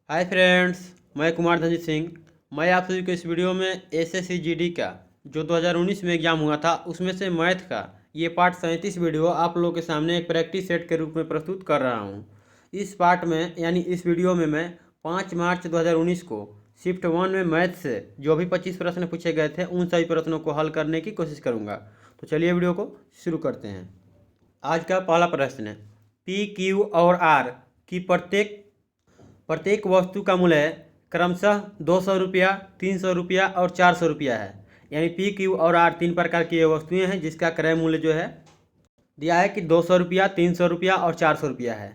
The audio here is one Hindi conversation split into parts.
हाय फ्रेंड्स, मैं कुमार धनजीत सिंह। मैं आप सभी को इस वीडियो में एसएससी जीडी का जो 2019 में एग्ज़ाम हुआ था उसमें से मैथ का ये पार्ट 37 वीडियो आप लोगों के सामने एक प्रैक्टिस सेट के रूप में प्रस्तुत कर रहा हूँ। इस पार्ट में यानी इस वीडियो में मैं 5 मार्च 2019 को शिफ्ट 1 में मैथ से जो भी 25 प्रश्न पूछे गए थे उन सभी प्रश्नों को हल करने की कोशिश करूँगा। तो चलिए वीडियो को शुरू करते हैं। आज का पहला प्रश्न है, पी क्यू और आर की प्रत्येक वस्तु का मूल्य क्रमशः 200 रुपया, 300 रुपया और 400 रुपया है। यानी पी क्यू और आर तीन प्रकार की ये वस्तुएं हैं जिसका क्रय मूल्य जो है दिया है कि 200 रुपया, 300 रुपया और 400 रुपया है।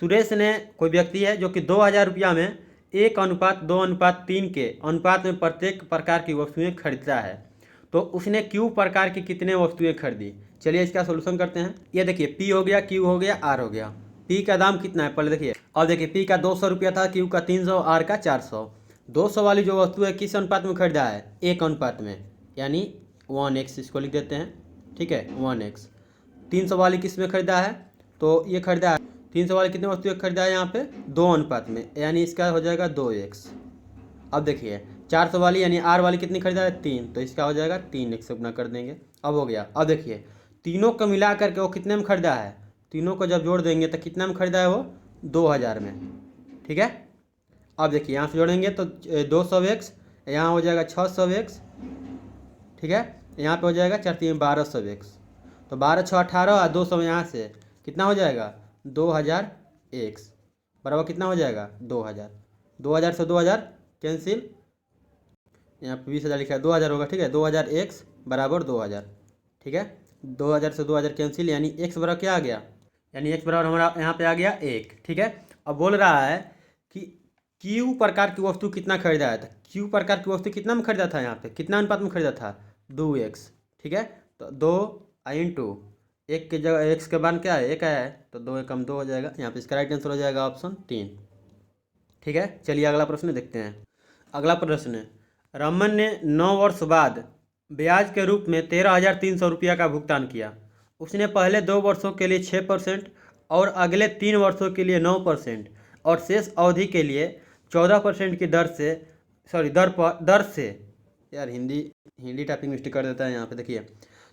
सुरेश ने कोई व्यक्ति है जो कि 2000 रुपया में 1:2:3 के अनुपात में प्रत्येक प्रकार की वस्तुएं खरीदता है। तो उसने क्यू प्रकार की कितने वस्तुएं खरीदी। चलिए इसका सोल्यूशन करते हैं। ये देखिए, पी हो गया, क्यू हो गया, आर हो गया। पी का दाम कितना है पहले देखिए। और देखिए, पी का 200 रुपया था, क्यू का 300, आर का 400। 200 वाली जो वस्तु है किस अनुपात में खरीदा है? एक अनुपात में, यानी 1x इसको लिख देते हैं। ठीक है, 1x। 300 वाली किस में खरीदा है? तो ये खरीदा है 300 वाली कितने वस्तु खरीदा है यहाँ पे? 2 अनुपात में, यानी इसका हो जाएगा 2x। अब देखिए 400 वाली यानी आर वाली कितनी खरीदा है? 3, तो इसका हो जाएगा 3x गुना कर देंगे। अब हो गया। अब देखिए तीनों को मिला करके वो कितने में खरीदा है? तीनों को जब जोड़ देंगे तो कितना में खरीदा है वो? 2000 में। ठीक है। अब देखिए यहाँ से जोड़ेंगे तो 200x, यहाँ हो जाएगा 600x। ठीक है, यहाँ पे हो जाएगा 1200x। तो 12 6 18 और 200 यहाँ से कितना हो जाएगा? 2000x बराबर कितना हो जाएगा? 2000। 2000 से 2000 कैंसिल, यहाँ पे 20,000 लिखा है, 2000 होगा। ठीक है, 2000x बराबर 2000। ठीक है, 2000 से 2000 कैंसिल, यानी x बराबर क्या आ गया? यानी x बराबर हमारा यहाँ पे आ गया 1। ठीक है। अब बोल रहा है कि क्यू प्रकार की वस्तु कितना खरीदा था। क्यू प्रकार की वस्तु कितना में खरीदा था? यहाँ पे कितना अनुपात में खरीदा था? 2x। ठीक है, तो 2 इंटू 1 की जगह x के बाद क्या है? 1 आया है, तो 2 एकम 2 हो जाएगा। यहाँ पे इसका राइट आंसर हो जाएगा ऑप्शन 3। ठीक है, चलिए अगला प्रश्न देखते हैं। अगला प्रश्न है, रमन ने 9 वर्ष बाद ब्याज के रूप में 13,300 रुपया का भुगतान किया। उसने पहले 2 वर्षों के लिए 6% और अगले 3 वर्षों के लिए 9% और शेष अवधि के लिए 14% की दर से यार हिंदी टाइपिंग मिस्टेक कर देता है यहाँ पे। देखिए,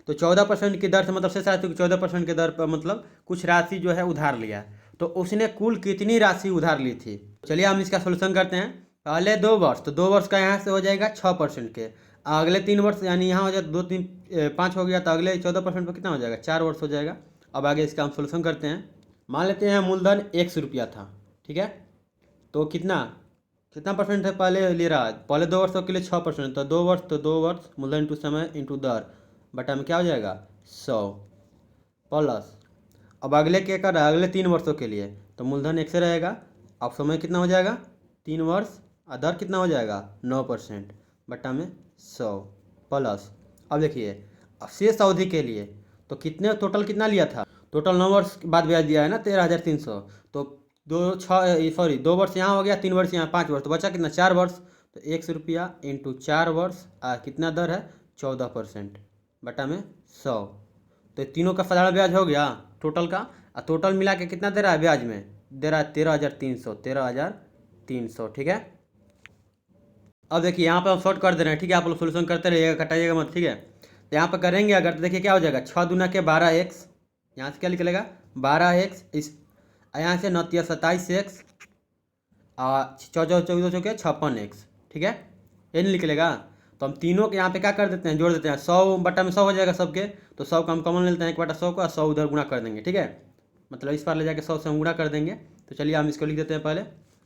तो 14% की दर से मतलब शेष राशि की 14% की दर पर मतलब कुछ राशि जो है उधार लिया। तो उसने कुल कितनी राशि उधार ली थी? चलिए हम इसका सोल्यूशन करते हैं। पहले 2 वर्ष, तो 2 वर्ष का यहाँ से हो जाएगा 6% के। अगले 3 वर्ष यानी यहाँ हो जाए 2 3 5 हो गया, तो अगले 14% पर कितना हो जाएगा? 4 वर्ष हो जाएगा। अब आगे इसका हम सोल्यूशन करते हैं। मान लेते हैं मूलधन 100 रुपया था। ठीक है, तो कितना परसेंट है पहले ले रहा है? पहले 2 वर्षों के लिए 6%, तो 2 वर्ष मूलधन इंटू समय इंटू दर बटा में क्या हो जाएगा? 100 प्लस। अब अगले क्या कर रहा है? अगले 3 वर्षों के लिए तो मूलधन 1 से रहेगा। अब समय कितना हो जाएगा? 3 वर्ष। और दर कितना हो जाएगा? 9% बटा में 100 प्लस। अब देखिए, अब शेष अवधि के लिए तो कितने टोटल कितना लिया था? टोटल 9 वर्ष बाद ब्याज दिया है ना 13,300। तो 2 वर्ष यहाँ हो गया, 3 वर्ष यहाँ, 5 वर्ष, तो बचा कितना? 4 वर्ष। तो 100 रुपया इंटू 4 वर्ष कितना दर है? 14% बटा में 100। तो तीनों का साधारण ब्याज हो गया टोटल का। और टोटल मिला के कितना दे रहा है ब्याज में? दे रहा है 13,300। ठीक है। अब देखिए यहाँ पर हम शॉर्ट कर दे रहे हैं। ठीक है, आप लोग सोल्यूशन करते रहिएगा, कटाइएगा मत। ठीक है, तो यहाँ पर करेंगे अगर तो देखिए क्या हो जाएगा? 6 दूना के 12x, यहाँ से क्या निकलेगा? 12x। इस यहाँ से 9 तिया 27x और 14 14 चौके 56x। ठीक है, ये नहीं निकलेगा। तो हम तीनों के यहाँ पे क्या कर देते हैं? जोड़ देते हैं। 100 बटा में 100 हो जाएगा सबके, तो 100 का हम कॉमन ले लेते हैं, 1/100 को, 100 उधर गुणा कर देंगे। ठीक है, मतलब इस बार ले जाके 100 से हम गुणा कर देंगे। तो चलिए हम इसको लिख देते हैं।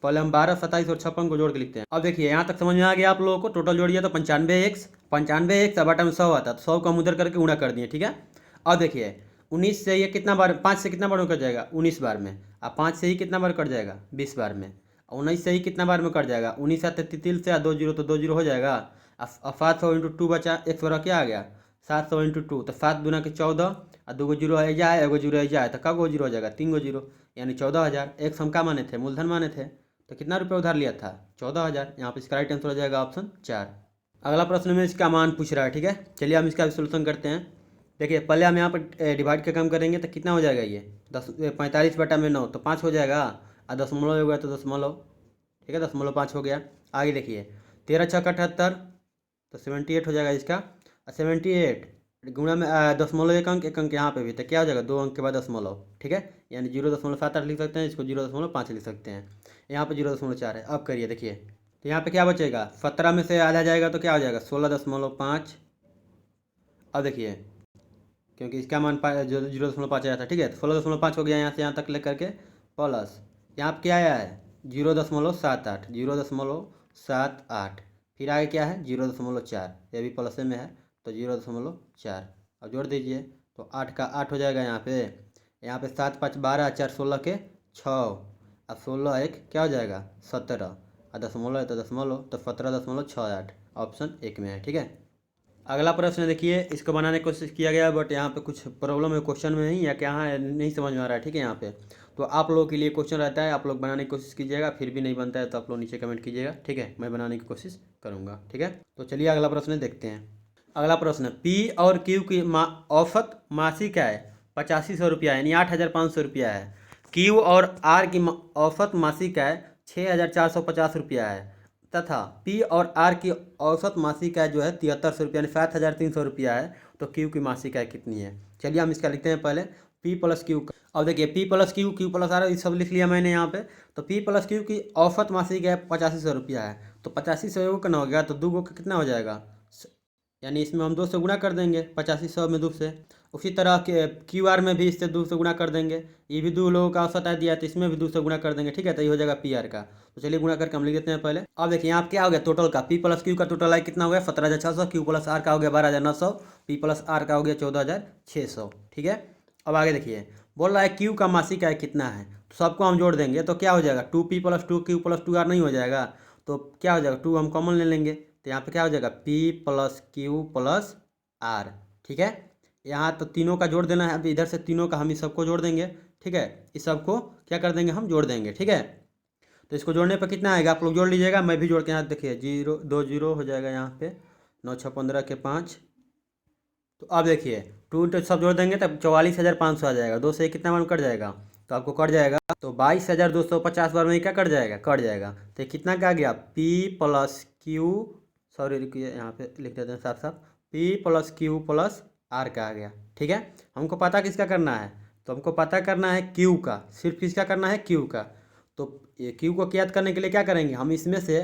पहले हम 12, 27 और 56 को जोड़ के लिखते हैं। अब देखिए यहाँ तक समझ में आ गया आप लोगों को। टोटल जोड़िए तो 95x अब बटा में 100 आता है, तो 100 को हम उधर करके गुणा कर दिए। ठीक है। अब देखिए 19 से ये कितना बार, 5 से कितना बार में कट जाएगा? 19 बार में। अब 5 से ही कितना बार कट जाएगा? 20 बार में। 19 से ही कितना बार में कट जाएगा? 19 आते तितिल से 2 जीरो, तो 2 जीरो हो जाएगा। अब 700 इंटू 2 बचा, एक बड़ा क्या आ गया? 700 इंटू 2, तो 7 दूना के 14 और 2 जीरो है जाए, 1 जीरो है जाए, तो कब 2 जीरो हो जाएगा? 3 जीरो, यानी 14,000। एक हम क्या माने थे? मूलधन माने थे। तो कितना रुपये उधार लिया था? 14,000। यहाँ पे इसका राइट आंसर हो जाएगा ऑप्शन 4। अगला प्रश्न में इसका मान पूछ रहा है। ठीक है, चलिए हम इसका सोल्यूशन करते हैं। देखिए पहले हम यहाँ पर डिवाइड का काम करेंगे तो कितना हो जाएगा? ये 45 बटा में 9, तो 5 हो जाएगा। और दशमलव होगा तो दशमलव ठीक है, 0.5 हो गया। आगे देखिए 13 छः 78, तो 78 हो जाएगा इसका। और 78 गुणा में दशमलव एक अंक यहाँ पे भी, तो क्या हो जाएगा 2 अंक के बाद दशमलव, ठीक है, यानी 0.78 लिख सकते हैं, इसको 0.5 लिख सकते हैं, यहाँ पे 0.4 है। अब करिए देखिए, तो यहाँ पे क्या बचेगा, 17 में से आधा जाएगा तो क्या हो जाएगा 16.5। अब देखिए क्योंकि इसका मान 0.5 आया था, ठीक है, तो 16.5 हो गया यहाँ से यहाँ तक लेकर के, प्लस यहाँ पे क्या आया है 0.78, 0.78, फिर आगे क्या है 0.4, ये भी प्लस में है तो 0.4। अब जोड़ दीजिए तो 8 का 8 हो जाएगा यहाँ पे 7 5 12 4 16 के 6। अब 16 एक क्या हो जाएगा 17, और दशमलव है तो दशमलव, तो 17.68 ऑप्शन 1 में है, ठीक है। अगला प्रश्न देखिए, इसको बनाने की कोशिश किया गया बट यहाँ पे कुछ प्रॉब्लम है क्वेश्चन में नहीं, या क्या है नहीं समझ में आ रहा है, ठीक है। यहाँ पे तो आप लोगों के लिए क्वेश्चन रहता है, आप लोग बनाने की कोशिश कीजिएगा, फिर भी नहीं बनता है तो आप लोग नीचे कमेंट कीजिएगा, ठीक है, मैं बनाने की कोशिश करूँगा, ठीक है। तो चलिए अगला प्रश्न देखते हैं। अगला प्रश्न, पी और क्यू की औसत मासिक आय 8500 रुपया यानी 8500 रुपया है। क्यू और आर की औसत मासिक आय 6450 रुपया है, तथा पी और आर की औसत मासिक आय जो है 7300 रुपया यानी 7300 रुपया है। तो क्यू की मासिक आय कितनी है, चलिए हम इसका लिखते हैं पहले पी प्लस क्यू। अब देखिए P plus Q, Q plus R, ये सब लिख लिया मैंने यहाँ पे। तो पी प्लस क्यू की औसत मासिक आय 8500 रुपया है, तो 8500 का ना हो गया तो 2 का कितना हो जाएगा, यानी इसमें हम 2 से गुणा कर देंगे, 8500 में 2 से। उसी तरह के क्यू आर में भी इससे 2 से गुणा कर देंगे, ये भी 2 लोगों का औसत आय दिया तो इसमें भी 2 से गुणा कर देंगे, ठीक है, तो ये हो जाएगा पी आर का। तो चलिए गुणा करके हम लिख देते हैं पहले। अब देखिए यहाँ क्या हो गया टोटल का, पी प्लस क्यू का टोटल आय कितना हो गया 17600, क्यू प्लस आर का हो गया 12900, पी प्लस आर का हो गया 14600, ठीक है। अब आगे देखिए बोल रहा है क्यू का मासिक आय कितना है, तो सबको हम जोड़ देंगे तो क्या हो जाएगा 2p + 2 क्यू प्लस 2 आर नहीं हो जाएगा, तो क्या हो जाएगा 2 हम कॉमन ले लेंगे, तो यहाँ पे क्या हो जाएगा P plus Q plus R, ठीक है। यहाँ तो तीनों का जोड़ देना है, अब इधर से तीनों का हम इस सबको जोड़ देंगे, ठीक है, इस सबको क्या कर देंगे हम जोड़ देंगे, ठीक है। तो इसको जोड़ने पर कितना आएगा आप लोग जोड़ लीजिएगा, मैं भी जोड़ के यहाँ देखिए 0 2 0 हो जाएगा यहाँ पे, 9 6 15 के 5। तो अब देखिए 2 इंटू सब जोड़ देंगे तब 44,500 आ जाएगा, 2 से कितना बार कट जाएगा, तो आपको कट जाएगा तो 22,250 बार में क्या कट जाएगा, कट जाएगा। तो कितना क्या आ गया पी प्लस क्यू, सॉरी रुकिए यहाँ पे लिख देते हैं साफ साफ, P plus Q plus R का आ गया, ठीक है। हमको पता किसका करना है, तो हमको पता करना है क्यू का, सिर्फ किसका करना है क्यू का। तो ये क्यू को ज्ञात करने के लिए क्या करेंगे हम, इसमें से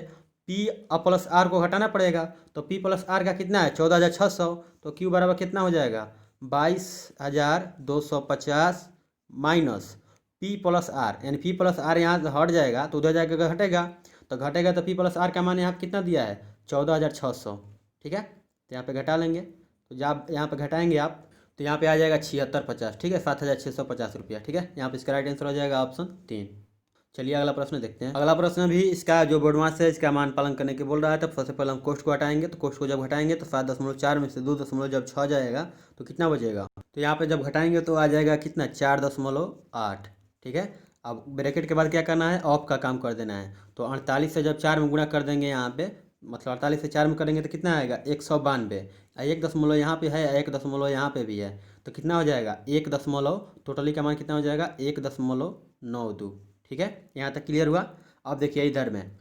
पी प्लस आर को घटाना पड़ेगा, तो पी प्लस आर का कितना है 14,600, तो क्यू बराबर कितना हो जाएगा 22,250 माइनस पी प्लस आर, यानी पी प्लस आर यहाँ से हट जाएगा तो उधर जाकर घटेगा, तो घटेगा तो पी प्लस आर का मान यहाँ कितना दिया है 14,600, ठीक है। तो यहाँ पे घटा लेंगे, तो जब यहाँ पे घटाएंगे आप तो यहाँ पे आ जाएगा 7650, ठीक है, 7,650 रुपया, ठीक है। यहाँ पे इसका राइट आंसर हो जाएगा ऑप्शन 3। चलिए अगला प्रश्न देखते हैं। अगला प्रश्न भी इसका जो बोर्डमास है इसका मान पालन करने के बोल रहा है, तो सबसे पहले हम कोष्ट को हटाएंगे, तो कोष्ट को जब घटाएंगे तो 7.4 में से 2.6 जाएगा तो कितना बचेगा, तो यहाँ पे जब घटाएंगे तो आ जाएगा कितना 4.8, ठीक है। अब ब्रैकेट के बाद क्या करना है ऑफ का काम कर देना है, तो 48 से जब 4 में गुणा कर देंगे यहाँ पे, मतलब 48 से 4 में करेंगे तो कितना आएगा 192, 1 दशमलव यहाँ पे है 1 दशमलव यहाँ पे भी है, तो कितना हो जाएगा 1 दशमलव, टोटली का मान कितना हो जाएगा 1.92, ठीक है। यहाँ तक क्लियर हुआ। अब देखिए इधर में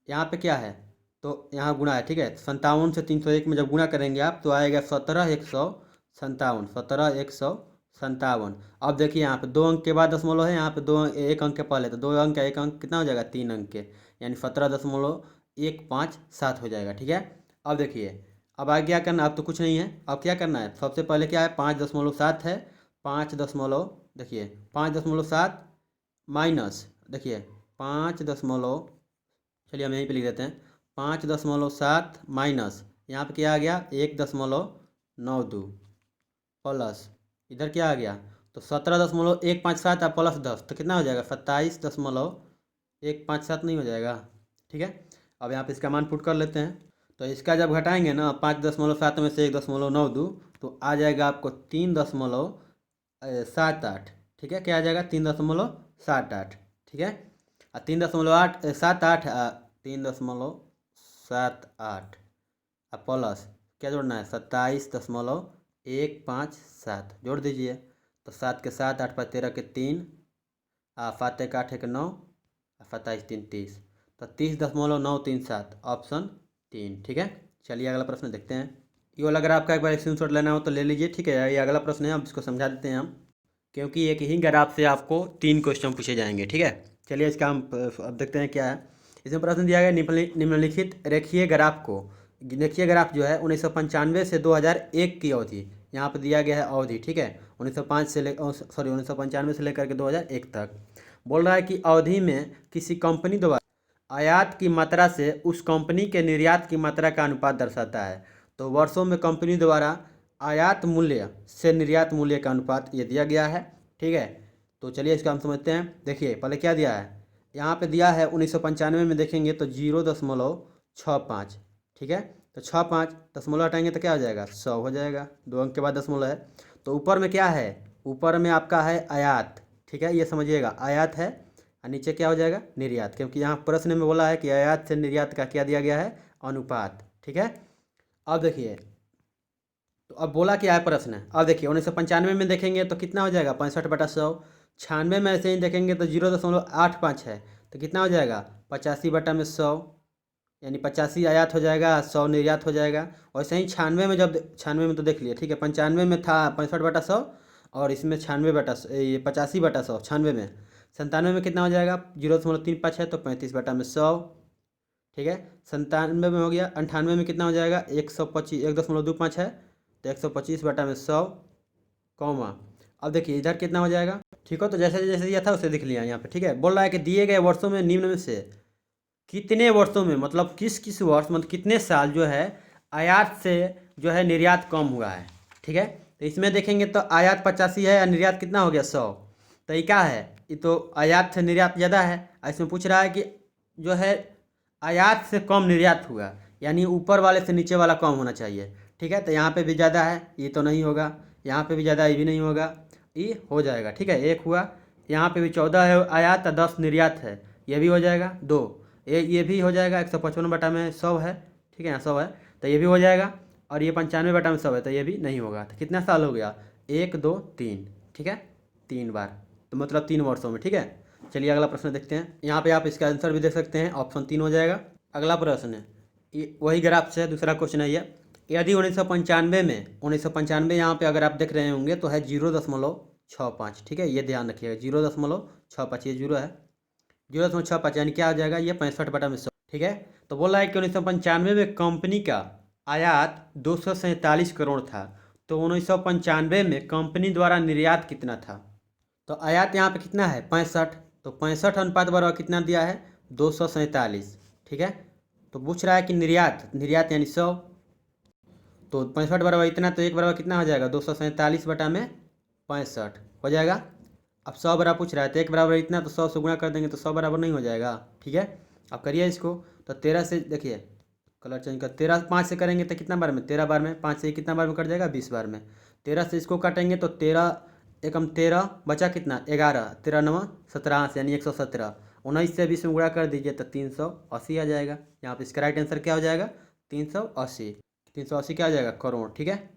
यहाँ पे क्या है, तो यहाँ गुणा है, ठीक है, 57 से 301 में जब गुणा करेंगे आप तो आएगा 17,157, 17,157। अब देखिए यहाँ पे 2 अंक के बाद दशमलव है, यहाँ पे 2 1 अंक के पहले, तो 2 अंक का 1 अंक कितना हो जाएगा 3 अंक के, यानी 17.157 हो जाएगा, ठीक है। अब देखिए अब आगे क्या करना, अब तो कुछ नहीं है, अब क्या करना है सबसे पहले क्या है 5.7 है, 5 दशमलव देखिए 5.7 माइनस देखिए 5 चलिए हम यहीं पे लिख देते हैं 5.7 माइनस यहाँ पे क्या आ गया 1.92 प्लस इधर क्या आ गया तो 17.157 प्लस 10 तो कितना हो जाएगा 27.157 नहीं हो जाएगा, ठीक है। अब यहाँ पे इसका मान पुट कर लेते हैं, तो इसका जब घटाएंगे ना 5.7 में से 1.92 तो आ जाएगा आपको 3.78, ठीक है, क्या आ जाएगा 3.78, ठीक है। 3.78 3.78 प्लस क्या जोड़ना है 27.157 जोड़ दीजिए, तो 7 के 7 8 5 13 के 3 7 1 8 1 9 27 3 30, तो 30.937 ऑप्शन 3, ठीक है। चलिए अगला प्रश्न देखते हैं। ये वाला अगर आपका एक बार स्क्रीनशॉट लेना हो तो ले लीजिए, ठीक है। ये अगला प्रश्न है, अब इसको समझा देते हैं हम, क्योंकि एक ही ग्राफ से आपको 3 क्वेश्चन पूछे जाएंगे, ठीक है। चलिए इसका हम अब देखते हैं क्या है। इसमें प्रश्न दिया गया निम्नलिखित रेखीय ग्राफ को, देखिए ग्राफ जो है 1995 से 2001 की अवधि यहाँ पर दिया गया है अवधि, ठीक है। 1995 से लेकर के 2001 तक बोल रहा है कि अवधि में किसी कंपनी द्वारा आयात की मात्रा से उस कंपनी के निर्यात की मात्रा का अनुपात दर्शाता है। तो वर्षों में कंपनी द्वारा आयात मूल्य से निर्यात मूल्य का अनुपात ये दिया गया है, ठीक है। तो चलिए इसका हम समझते हैं। देखिए पहले क्या दिया है, यहाँ पे दिया है 1995 में देखेंगे तो 0.65, ठीक है। तो 65 दशमलव हटाएंगे तो क्या हो जाएगा, 100 हो जाएगा, 2 अंक के बाद दशमलव है। तो ऊपर में क्या है, ऊपर में आपका है आयात, ठीक है, ये समझिएगा आयात है, और नीचे क्या हो जाएगा, निर्यात, क्योंकि यहाँ प्रश्न में बोला है कि आयात से निर्यात का क्या दिया गया है, अनुपात, ठीक है। अब देखिए, तो अब बोला क्या है प्रश्न है, अब देखिए 1995 में देखेंगे तो कितना हो जाएगा, 65/100। 96 में ऐसे ही देखेंगे तो 0.85 है, तो कितना हो जाएगा, 85/100, यानी 85 आयात हो जाएगा, 100 निर्यात हो जाएगा। वैसे ही 96 में, जब 96 में तो देख लिए, ठीक है। 95 में था 65/100 और इसमें 85/100, 96 में। 97 में कितना हो जाएगा, 0.35 है तो 35/100, ठीक है। 97 में हो गया। 98 में कितना हो जाएगा, 125, 1.25 है तो 125/100, कॉमा। अब देखिए इधर कितना हो जाएगा, ठीक हो। तो जैसे जैसे दिया था उसे लिख लिया यहाँ पे, ठीक है। बोल रहा है कि दिए गए वर्षों में निम्न में से कितने वर्षों में, मतलब किस किस वर्ष, मतलब कितने साल जो है आयात से जो है निर्यात कम हुआ है, ठीक है। तो इसमें देखेंगे तो आयात 85 है और निर्यात कितना हो गया, 100। तो ये क्या है, ये तो आयात से निर्यात ज़्यादा है। इसमें पूछ रहा है कि जो है आयात से कम निर्यात हुआ, यानी ऊपर वाले से नीचे वाला कम होना चाहिए, ठीक है। तो यहाँ पे भी ज़्यादा है, ये तो नहीं होगा, यहाँ पे भी ज़्यादा, ये भी नहीं होगा, ये हो जाएगा, ठीक है। 1 हुआ, यहाँ पे भी 14 है आयात और 10 निर्यात है, ये भी हो जाएगा। 2 ये भी हो जाएगा, 155/100 है, ठीक है, यहाँ 100 है तो ये भी हो जाएगा। और ये 95/100 है तो ये भी नहीं होगा। तो कितना साल हो गया, 1 2 3, ठीक है, 3 बार, तो मतलब 3 वर्षों में, ठीक है। चलिए अगला प्रश्न देखते हैं। यहाँ पे आप इसका आंसर भी देख सकते हैं, ऑप्शन 3 हो जाएगा। अगला प्रश्न है, ये वही ग्राफ से दूसरा क्वेश्चन है ये। यदि 1995 में, 1995 यहाँ पे अगर आप देख रहे होंगे तो है 0.65, ठीक है, ये ध्यान रखिएगा, 0.65, ये 0 है, 0.65, यानी क्या हो जाएगा, ये 65/100, ठीक है। तो बोल रहा है कि 1995 में कंपनी का आयात 247 करोड़ था, तो 1995 में कंपनी द्वारा निर्यात कितना था। तो आयात यहाँ पे कितना है, 65, तो 65 अनुपात बराबर कितना दिया है, 247, ठीक है। तो पूछ रहा है कि निर्यात, निर्यात यानी 100, तो 65 बराबर इतना, तो 1 बराबर कितना हो जाएगा, 247/65 हो जाएगा। अब 100 बराबर पूछ रहा है तो 1 बराबर इतना, तो 100 से गुणा कर देंगे तो 100 बराबर नहीं हो जाएगा, ठीक है। अब करिए इसको, तो 13 से, देखिए कलर चेंज कर, 13 5 से करेंगे तो कितना बार में, 13 बार में, 5 से कितना बार में कट जाएगा, 20 बार में। 13 से इसको काटेंगे तो 13 एकम 13 बचा कितना, 11, 13 9 17, यानी 117। 19 से 20 में गुणा कर दीजिए तो 380 आ जाएगा। यहाँ पे इसका राइट आंसर क्या हो जाएगा, 380, 380 क्या आ जाएगा, करोड़, ठीक है।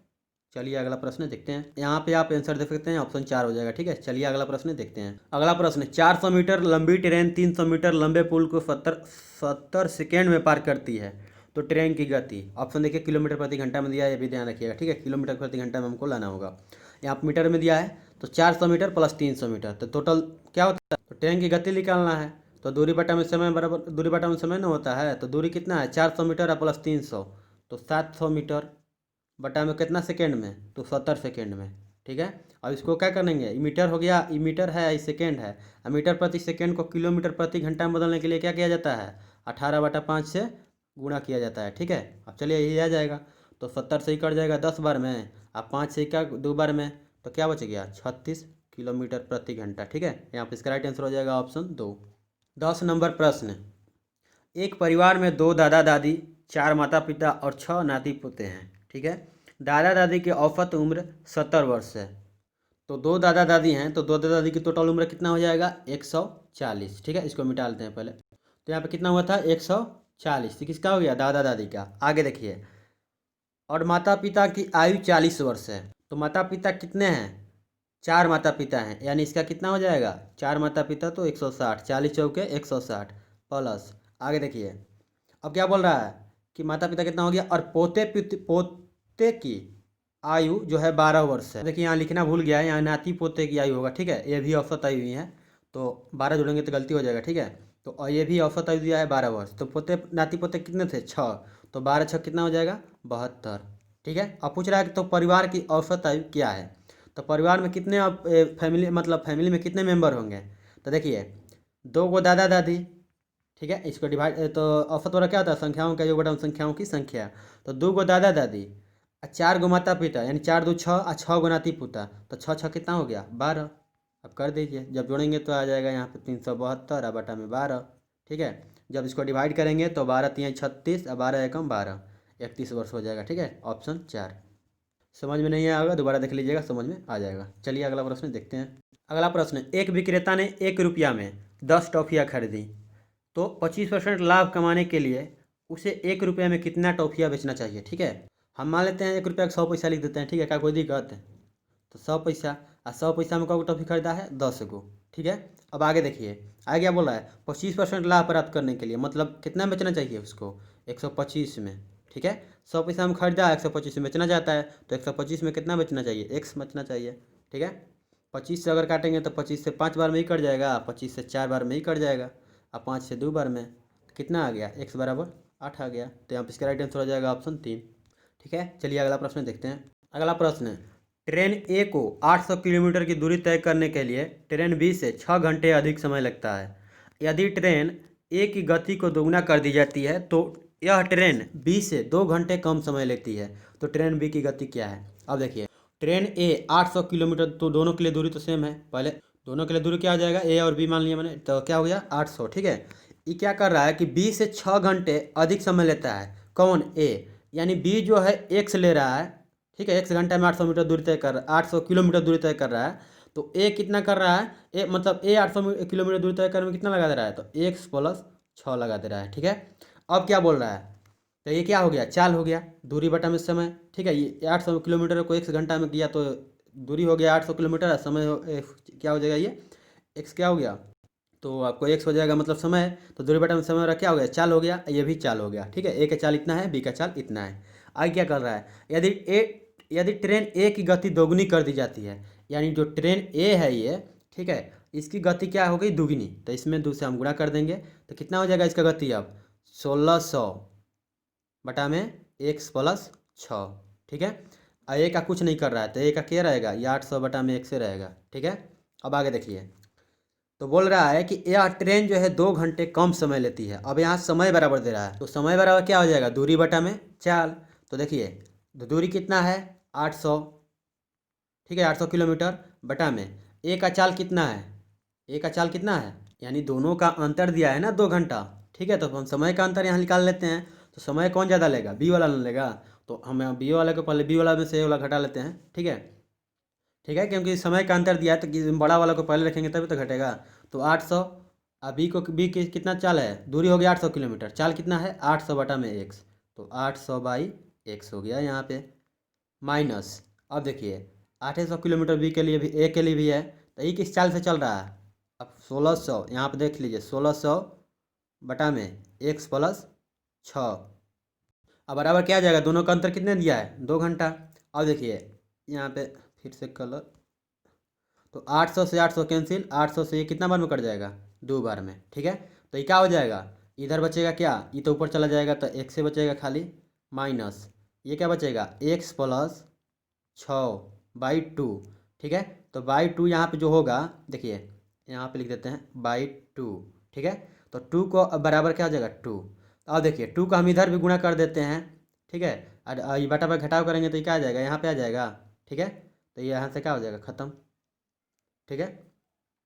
चलिए अगला प्रश्न देखते हैं। यहाँ पे आप आंसर देख सकते हैं, ऑप्शन 4 हो जाएगा, ठीक है। चलिए अगला प्रश्न देखते हैं। अगला प्रश्न, 400 मीटर लंबी ट्रेन 300 मीटर लंबे पुल को 70 सेकेंड में पार करती है, तो ट्रेन की गति, ऑप्शन देखिए किलोमीटर प्रति घंटा में दिया है, ये भी ध्यान रखिएगा, ठीक है। किलोमीटर प्रति घंटा में हमको लाना होगा, यहाँ पर मीटर में दिया है। तो 400 मीटर प्लस 300 मीटर, तो टोटल क्या होता है, तो ट्रेन की गति निकालना है। तो दूरी बटा में समय बराबर, दूरी बटा में समय ना होता है, तो दूरी कितना है, 400 मीटर और प्लस 300, तो 700 मीटर बटा में कितना सेकेंड में, तो 70 सेकेंड में, ठीक है। अब इसको क्या करेंगे, मीटर हो गया, ई मीटर है, ई सेकेंड है, और मीटर प्रति सेकेंड को किलोमीटर प्रति घंटा में बदलने के लिए क्या किया जाता है, 18/5 से गुणा किया जाता है, ठीक है। अब चलिए यही आ जाएगा, तो 70 से ही कट जाएगा 10 बार में, अब 5 से क्या 2 बार में, तो क्या बच गया, 36 किलोमीटर प्रति घंटा, ठीक है। यहाँ पर इसका राइट आंसर हो जाएगा ऑप्शन 2। 10 नंबर प्रश्न, एक परिवार में 2 दादा दादी, 4 माता पिता और 6 नाती पोते हैं, ठीक है। दादा दादी की औसत उम्र 70 वर्ष है, तो 2 दादा दादी हैं, तो 2 दादा दादी की टोटल उम्र कितना हो जाएगा, 140, ठीक है। इसको मिटा लेते हैं पहले, तो यहाँ पे कितना हुआ था, 140, तो किसका हो गया, दादा दादी का। आगे देखिए, और माता पिता की आयु 40 वर्ष है, तो माता पिता कितने हैं, 4 माता पिता हैं, यानी इसका कितना हो जाएगा, 4 माता पिता तो 160, 40 चौके 160 प्लस आगे देखिए, अब क्या बोल रहा है कि माता पिता कितना हो गया, और पोते की आयु जो है 12 वर्ष है। देखिए यहाँ लिखना भूल गया है, यहाँ नाती पोते की आयु होगा, ठीक है। ये भी औसत आयु ही है, तो 12 जोड़ेंगे तो गलती हो जाएगा, ठीक है। तो और ये भी औसत आयु दिया है 12 वर्ष, तो पोते नाती पोते कितने थे, 6। तो 12 6 कितना हो जाएगा, 72, ठीक है। अब पूछ रहा है कि तो परिवार की औसत आयु क्या है। तो परिवार में कितने फैमिली, मतलब फैमिली में कितने मेंबर होंगे। तो देखिए 2 गो दादा दादी, ठीक है। इसको डिवाइड, तो औसत वाला क्या होता है, संख्याओं का योग बटा संख्याओं की संख्या। तो 2 गो दादा दादी और 4 गो माता पिता, यानी 4 2 6 और 6 गो नाती पोता, तो 6 6 कितना हो गया, 12। अब कर दीजिए, जब जोड़ेंगे तो आ जाएगा यहाँ पे 372 और बटा में 12, ठीक है। जब इसको डिवाइड करेंगे तो 12 3 36 और 12 एकम 12, 31 वर्ष हो जाएगा, ठीक है। ऑप्शन 4। समझ में नहीं आएगा दोबारा देख लीजिएगा, समझ में आ जाएगा। चलिए अगला प्रश्न देखते हैं। अगला प्रश्न, एक विक्रेता ने 1 रुपया में 10 टॉफियाँ खरीदी, तो 25% लाभ कमाने के लिए उसे 1 रुपये में कितना टॉफियाँ बेचना चाहिए, ठीक है। हम मान लेते हैं 1 रुपया का 100 पैसा लिख देते हैं, ठीक है, क्या कोई दिक्कत है। तो 100 पैसा, और 100 पैसा में कौ टॉफी खरीदा है, 10 गो, ठीक है। अब आगे देखिए, आगे क्या बोला है, 25% लाभ प्राप्त करने के लिए, मतलब कितना बेचना चाहिए उसको, 125 में, ठीक है। 100 पैसा में खरीदा, 125 में बेचना चाहता है, तो 125 में कितना बेचना चाहिए, x बचना चाहिए, ठीक है। 25 से अगर काटेंगे तो 25 से 5 बार में ही कट जाएगा, 25 से 4 बार में ही कट जाएगा, और 5 से 2 बार में, कितना आ गया, x बराबर 8 आ गया। तो यहाँ पर इसका राइट आंसर हो जाएगा ऑप्शन 3, ठीक है। चलिए अगला प्रश्न देखते हैं। अगला प्रश्न, ट्रेन ए को 800 किलोमीटर की दूरी तय करने के लिए ट्रेन बी से 6 घंटे अधिक समय लगता है। यदि ट्रेन ए की गति को दोगुना कर दी जाती है तो यह ट्रेन बी से 2 घंटे कम समय लेती है। तो ट्रेन बी की गति क्या है। अब देखिए, ट्रेन ए 800 किलोमीटर, तो दोनों के लिए दूरी तो सेम है। पहले दोनों के लिए दूरी क्या हो जाएगा, ए और बी मान लिया मैंने, तो क्या हो गया 800, ठीक है। ये क्या कर रहा है कि बी से 6 घंटे अधिक समय लेता है, कौन, ए, यानी बी जो है एक्स ले रहा है, ठीक है। 1 घंटा में 800 मीटर दूरी तय कर रहा है, 800 किलोमीटर दूरी तय कर रहा है। तो ए कितना कर रहा है, ए मतलब ए 800 किलोमीटर दूरी तय करने में कितना लगा दे रहा है, तो x + 6 लगा दे रहा है, ठीक है। अब क्या बोल रहा है, तो ये क्या हो गया, चाल हो गया, दूरी बटा में समय, ठीक है। ये 800 किलोमीटर को 1 घंटा में किया तो दूरी हो गया 800 किलोमीटर, समय क्या हो जाएगा, ये x क्या हो गया, तो आपको x हो जाएगा, मतलब समय है, तो दूरी बटा में समय वाला क्या हो गया, चाल हो गया, ये भी चाल हो गया, ठीक है। ए का चाल इतना है, बी का चाल इतना है। आगे क्या कर रहा है, यदि ट्रेन ए की गति दोगुनी कर दी जाती है, यानी जो ट्रेन ए है ये, ठीक है, इसकी गति क्या हो गई, दुगनी, तो इसमें 2 से हम गुणा कर देंगे, तो कितना हो जाएगा इसका गति, अब 1600 बटा में x + 6, ठीक है। और ए का कुछ नहीं कर रहा है, तो ए का क्या रहेगा, ये 800 बटा में 1 से रहेगा, ठीक है। अब आगे देखिए, तो बोल रहा है कि यह ट्रेन जो है 2 घंटे कम समय लेती है। अब यहाँ समय बराबर दे रहा है, तो समय बराबर क्या हो जाएगा, दूरी बटा में चाल। तो देखिए, तो दूरी कितना है, 800, ठीक है, 800 किलोमीटर बटा में ए का चाल कितना है, ए का चाल कितना है, यानी दोनों का अंतर दिया है ना 2 घंटा, ठीक है। तो हम समय का अंतर यहाँ निकाल लेते हैं, तो समय कौन ज़्यादा लेगा, बी वाला ना लेगा, तो हम बी वाले को पहले बी वाला में से ए वाला घटा लेते हैं, ठीक है, ठीक है। क्योंकि समय का अंतर दिया है तो बड़ा वाला को पहले रखेंगे तभी तो घटेगा। तो 800, बी को बी की कितना चाल है, दूरी हो गया 800 किलोमीटर, चाल कितना है 800 बटा में x, तो 800/x हो गया यहाँ पे, माइनस, अब देखिए 800 किलोमीटर बी के लिए भी, ए के लिए भी है, तो ये किस चाल से चल रहा है, अब 1600, यहाँ पे देख लीजिए 1600 बटा में x + 6, अब बराबर क्या आ जाएगा, दोनों का अंतर कितने दिया है, 2 घंटा। अब देखिए यहाँ पे फिर से कलर, तो 800 से 800 कैंसिल, 800 से ये कितना बार में कट जाएगा, 2 बार में, ठीक है। तो ये क्या हो जाएगा, इधर बचेगा क्या, ये तो ऊपर चला जाएगा, तो x से बचेगा खाली, माइनस ये क्या बचेगा, x + 6/2, ठीक है। तो /2 यहाँ पे जो होगा, देखिए यहाँ पे लिख देते हैं /2, ठीक है। तो 2 को अब बराबर क्या हो जाएगा, 2। अब देखिए 2 को हम इधर भी गुणा कर देते हैं, ठीक है, और ये बटा पर घटाव करेंगे तो ये क्या आ जाएगा, यहाँ पे आ जाएगा, ठीक है। तो ये यहाँ से क्या हो जाएगा, ख़त्म, ठीक है।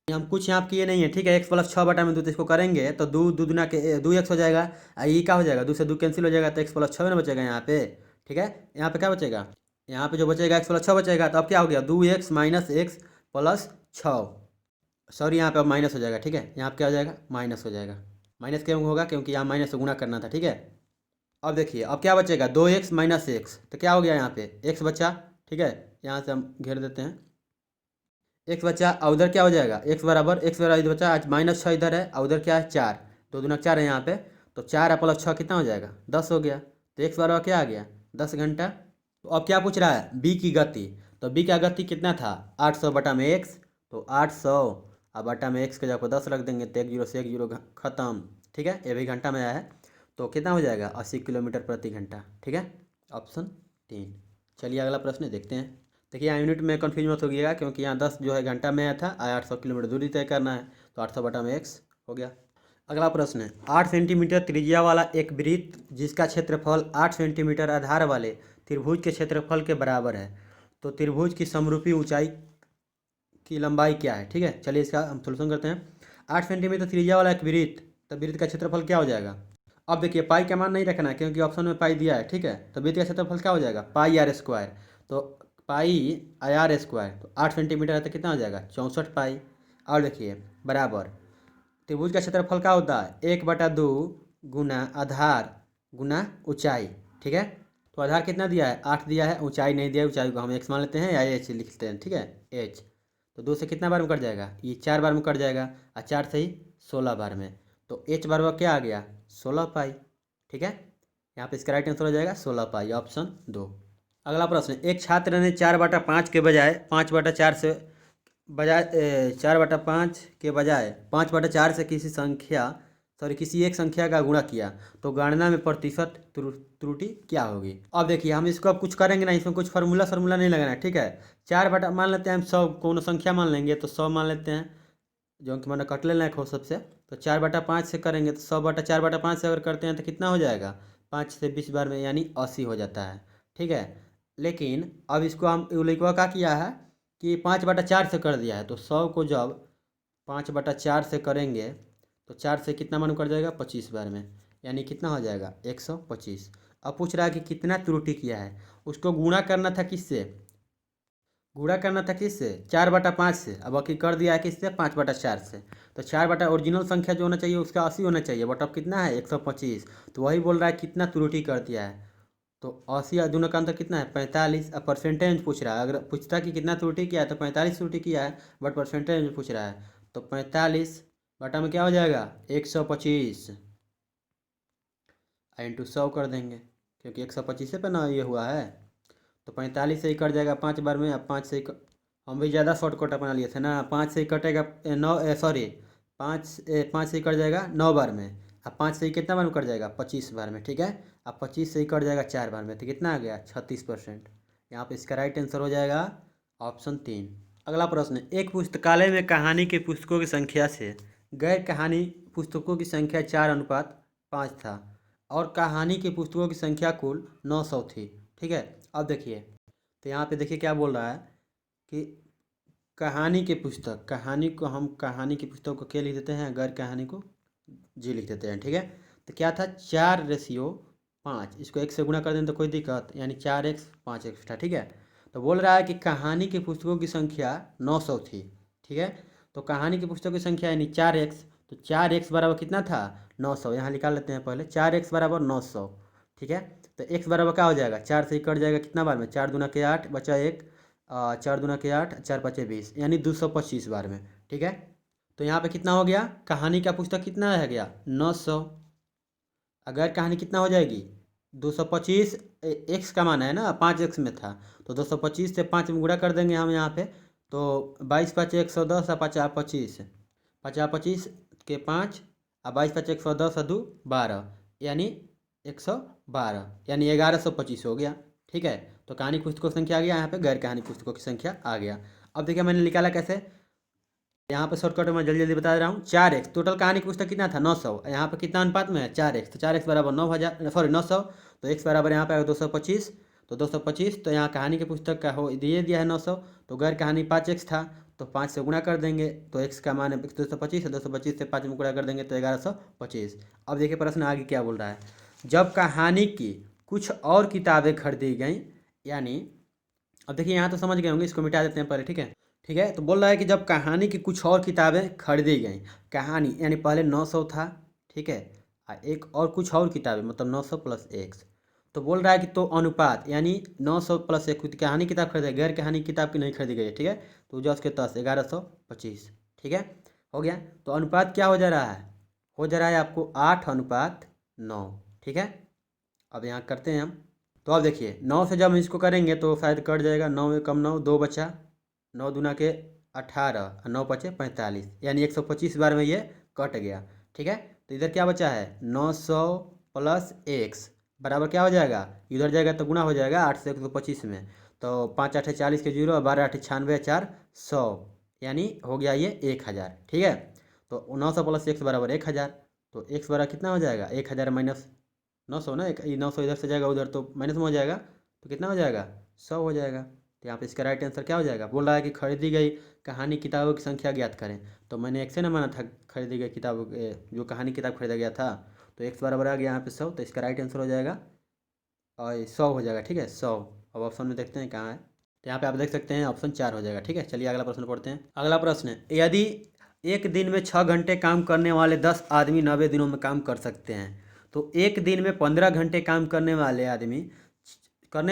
ये हम कुछ यहाँ किए नहीं है, ठीक है। x + 6 बटा में 2, तो इसको करेंगे तो 2 दूना के 2x हो जाएगा, ये क्या हो जाएगा, 2 से 2 कैंसिल हो जाएगा, तो x + 6 में बचेगा यहाँ पे, ठीक है। यहाँ पे क्या बचेगा, यहाँ पे जो बचेगा x + 6 बचेगा, तो अब क्या हो गया, 2x - x + 6, सॉरी यहाँ पे अब माइनस हो जाएगा, ठीक है। यहाँ पे क्या हो जाएगा, माइनस हो जाएगा, माइनस क्यों होगा, क्योंकि यहाँ माइनस से गुणा करना था, ठीक है। अब देखिए अब क्या बचेगा, 2x - x, तो क्या हो गया यहाँ पे x बचा, ठीक है। यहाँ से हम घेर देते हैं, x बचा, और उधर क्या हो जाएगा, x बराबर इधर बचा, आज -6 इधर है, और उधर क्या है 4, 2 दूना 4 है यहाँ पे, तो 4 प्लस 6 कितना हो जाएगा 10 हो गया। तो एक्स बराबर क्या आ गया 10 घंटा। तो अब क्या पूछ रहा है बी की गति। तो बी का गति कितना था 800 बटा में एक्स। तो 800 अब बटा में एक्स के जगह पर 10 रख देंगे तो 1 जीरो से 1 जीरो खत्म। ठीक है ये भी घंटा में आया है। तो कितना हो जाएगा 80 किलोमीटर प्रति घंटा। ठीक है ऑप्शन 3। चलिए अगला प्रश्न देखते हैं। देखिए यहाँ यूनिट में कन्फ्यूज मत होइएगा क्योंकि यहाँ 10 जो है घंटा में आया था 800 किलोमीटर दूरी तय करना है। तो 800 बटा में एक्स हो गया। अगला प्रश्न है 8 सेंटीमीटर त्रिज्या वाला एक वृत्त जिसका क्षेत्रफल 8 सेंटीमीटर आधार वाले त्रिभुज के क्षेत्रफल के बराबर है। तो त्रिभुज की समरूपी ऊंचाई की लंबाई क्या है। ठीक है चलिए इसका हम सोल्यूशन करते हैं। 8 सेंटीमीटर त्रिज्या वाला एक वृत्त, तो वृत्त का क्षेत्रफल क्या हो जाएगा। अब देखिए पाई का मान नहीं रखना है क्योंकि ऑप्शन में पाई दिया है। ठीक है तो वृत्त का क्षेत्रफल क्या हो जाएगा पाई आर स्क्वायर। तो पाई आर स्क्वायर तो 8 सेंटीमीटर है तो कितना हो जाएगा 64 पाई। और देखिए बराबर त्रिभुज का क्षेत्रफल क्या होता है 1/2 गुना आधार गुना ऊंचाई। ठीक है तो आधार कितना दिया है 8 दिया है, ऊंचाई नहीं दिया है, ऊंचाई को हम एक्स मान लेते हैं या एच लिखते हैं। ठीक है एच। तो 2 से कितना बार में कट जाएगा ये 4 बार में कट जाएगा और 4 से ही 16 बार में। तो एच बराबर क्या आ गया 16 पाई। ठीक है यहाँ पे इसका राइट आंसर हो जाएगा 16 पाई ऑप्शन 2। अगला प्रश्न एक छात्र ने 4/5 के बजाय 5/4 से 4/5 के बजाय 5/4 से किसी एक संख्या का गुणा किया तो गणना में प्रतिशत त्रुटि क्या होगी। अब देखिए हम इसको अब कुछ करेंगे ना, इसमें कुछ फार्मूला नहीं लगाना है। ठीक है 4 मान लेते हैं हम 100 कोनो संख्या मान लेंगे तो 100 मान लेते हैं जो कि मैंने कट लेना है खो सबसे। तो 4/5 से करेंगे तो 100/4/5 से अगर करते हैं तो कितना हो जाएगा 5 से 20 बार में यानी 80 हो जाता है। ठीक है लेकिन अब इसको हम लड़का क्या किया है कि 5/4 से कर दिया है। तो 100 को जब 5/4 से करेंगे तो 4 से कितना मान कर जाएगा 25 बार में यानी कितना हो जाएगा 125। अब पूछ रहा है कि कितना त्रुटि किया है, उसको गुणा करना था किससे 4/5 से। अब बाकी कर दिया है किससे 5/4 से। तो 4 ओरिजिनल संख्या जो होना चाहिए उसका 80 होना चाहिए बट अब कितना है 125। तो वही बोल रहा है कितना त्रुटि कर दिया है। तो 80 और दोनों का अंतर कितना है 45। अब परसेंटेज पूछ रहा है, अगर पूछता कि कितना त्रुटि किया है तो 45 त्रुटि किया है बट परसेंटेज पूछ रहा है। तो 45 बटा में क्या हो जाएगा 125 इंटू 100 कर देंगे क्योंकि 125 पे ना ये हुआ है। तो 45 से ही कट जाएगा 5 बार में। अब 5 से ही हम भी ज़्यादा शॉर्टकट अपना लिए थे ना, 5 से ही कटेगा 9 सॉरी 5 से ही कट जाएगा 9 बार में। अब 5 से ही कितना बार में कट जाएगा 25 बार में। ठीक है अब 25 से ही कट जाएगा 4 बार में तो कितना आ गया 36%। यहाँ पे इसका राइट आंसर हो जाएगा ऑप्शन 3। अगला प्रश्न एक पुस्तकालय में कहानी के पुस्तकों की संख्या से गैर कहानी पुस्तकों की संख्या 4:5 था और कहानी की पुस्तकों की संख्या कुल 900 थी। ठीक है अब देखिए तो यहाँ पे देखिए क्या बोल रहा है कि कहानी की पुस्तक, कहानी को हम कहानी की पुस्तक को क्या लिख देते हैं गैर कहानी को जी लिख देते हैं। ठीक है तो क्या था 4:5, इसको 1 से गुणा कर दें तो कोई दिक्कत यानी 4x 5x था। ठीक है तो बोल रहा है कि कहानी की पुस्तकों की संख्या 900 थी। ठीक है तो कहानी की पुस्तकों की संख्या यानी 4x। तो 4x बराबर कितना था 900, यहाँ निकाल लेते हैं पहले 4x बराबर 900। ठीक है तो x बराबर क्या हो जाएगा 4 से ही कट जाएगा कितना बार में 4 दूना के 8 बचा 1 4 दूना के 8 4 5 20 यानी 225 बार में। ठीक है तो यहाँ पे कितना हो गया कहानी का पुस्तक कितना रह गया 900। अगर कहानी कितना हो जाएगी 225 एक्स का मान है ना 5x में था तो 225 से 5 में गुणा कर देंगे हम यहाँ पे। तो 22 5 110 और 50 25 50 25 के 5 और 22 5 110 और 2 12 यानी 112 यानी 1125 हो गया। ठीक है तो कहानी पुस्तकों की संख्या आ गया, यहाँ पे गैर कहानी पुस्तकों की संख्या आ गया। अब देखिए मैंने निकाला कैसे, यहाँ पे शॉर्टकट में जल्दी जल्दी बता दे रहा हूँ। 4x टोटल कहानी की पुस्तक कितना था 900, यहाँ पे कितना अनुपात में है 4x। तो 4x बराबर 900 तो x बराबर यहाँ पे आएगा 225। तो 225 तो यहाँ कहानी की पुस्तक का हो दिया है 900। तो गैर कहानी 5x था तो 5 से गुणा कर देंगे तो x का मान है 225 है, 225 से 5 में गुणा कर देंगे तो 1125। अब देखिए प्रश्न आगे क्या बोल रहा है, जब कहानी की कुछ और किताबें खरीदी गई यानी, अब देखिए यहाँ तो समझ गए होंगे, इसको मिटा देते हैं पहले। ठीक है तो बोल रहा है कि जब कहानी की कुछ और किताबें खरीदी गई, कहानी यानी पहले 900 था। ठीक है एक और कुछ और किताबें मतलब 900 प्लस x। तो बोल रहा है कि तो अनुपात यानी 900 प्लस 1 कहानी किताब खरीदी गैर कहानी किताब की नहीं खरीदी गई है। ठीक है तो जो उसके 1125। ठीक है हो गया। तो अनुपात क्या हो जा रहा है, हो जा रहा है आपको 8:9 9। ठीक है, अब यहाँ करते हैं हम। तो अब देखिए 9 से जब हम इसको करेंगे तो शायद कट जाएगा। 9 में कम 9, 2 बचा, 9 दूना के 18 और 9 बचे 45, यानी 125 बार में ये कट गया। ठीक है, तो इधर क्या बचा है 900 प्लस एक्स बराबर क्या हो जाएगा, इधर जाएगा तो गुना हो जाएगा 8 से 125 में। तो 5 8 40 के 0, 12 8 96, 4 100, यानी हो गया ये 1000। ठीक है, तो 900 प्लस एक्स बराबर 1000। तो एक्स बराबर कितना हो जाएगा 1000 माइनस 900 ना, 900 इधर से जाएगा उधर तो माइनस में हो जाएगा, तो कितना हो जाएगा 100 हो जाएगा। तो यहाँ पे इसका राइट आंसर क्या हो जाएगा, बोल रहा है कि खरीदी गई कहानी किताबों की संख्या ज्ञात करें। तो मैंने एक से ना माना था खरीदी गई किताबों जो कहानी किताब खरीदा गया था, तो एक्स बराबर आ गया यहाँ पे 100, तो इसका राइट आंसर हो जाएगा और 100 हो जाएगा। ठीक है 100। अब ऑप्शन में देखते हैं कहाँ है, तो यहाँ पे आप देख सकते हैं ऑप्शन 4 हो जाएगा। ठीक है, चलिए अगला प्रश्न पढ़ते हैं। अगला प्रश्न है, यदि एक दिन में 6 घंटे काम करने वाले 10 आदमी 90 दिनों में काम कर सकते हैं, तो एक दिन में 15 घंटे काम करने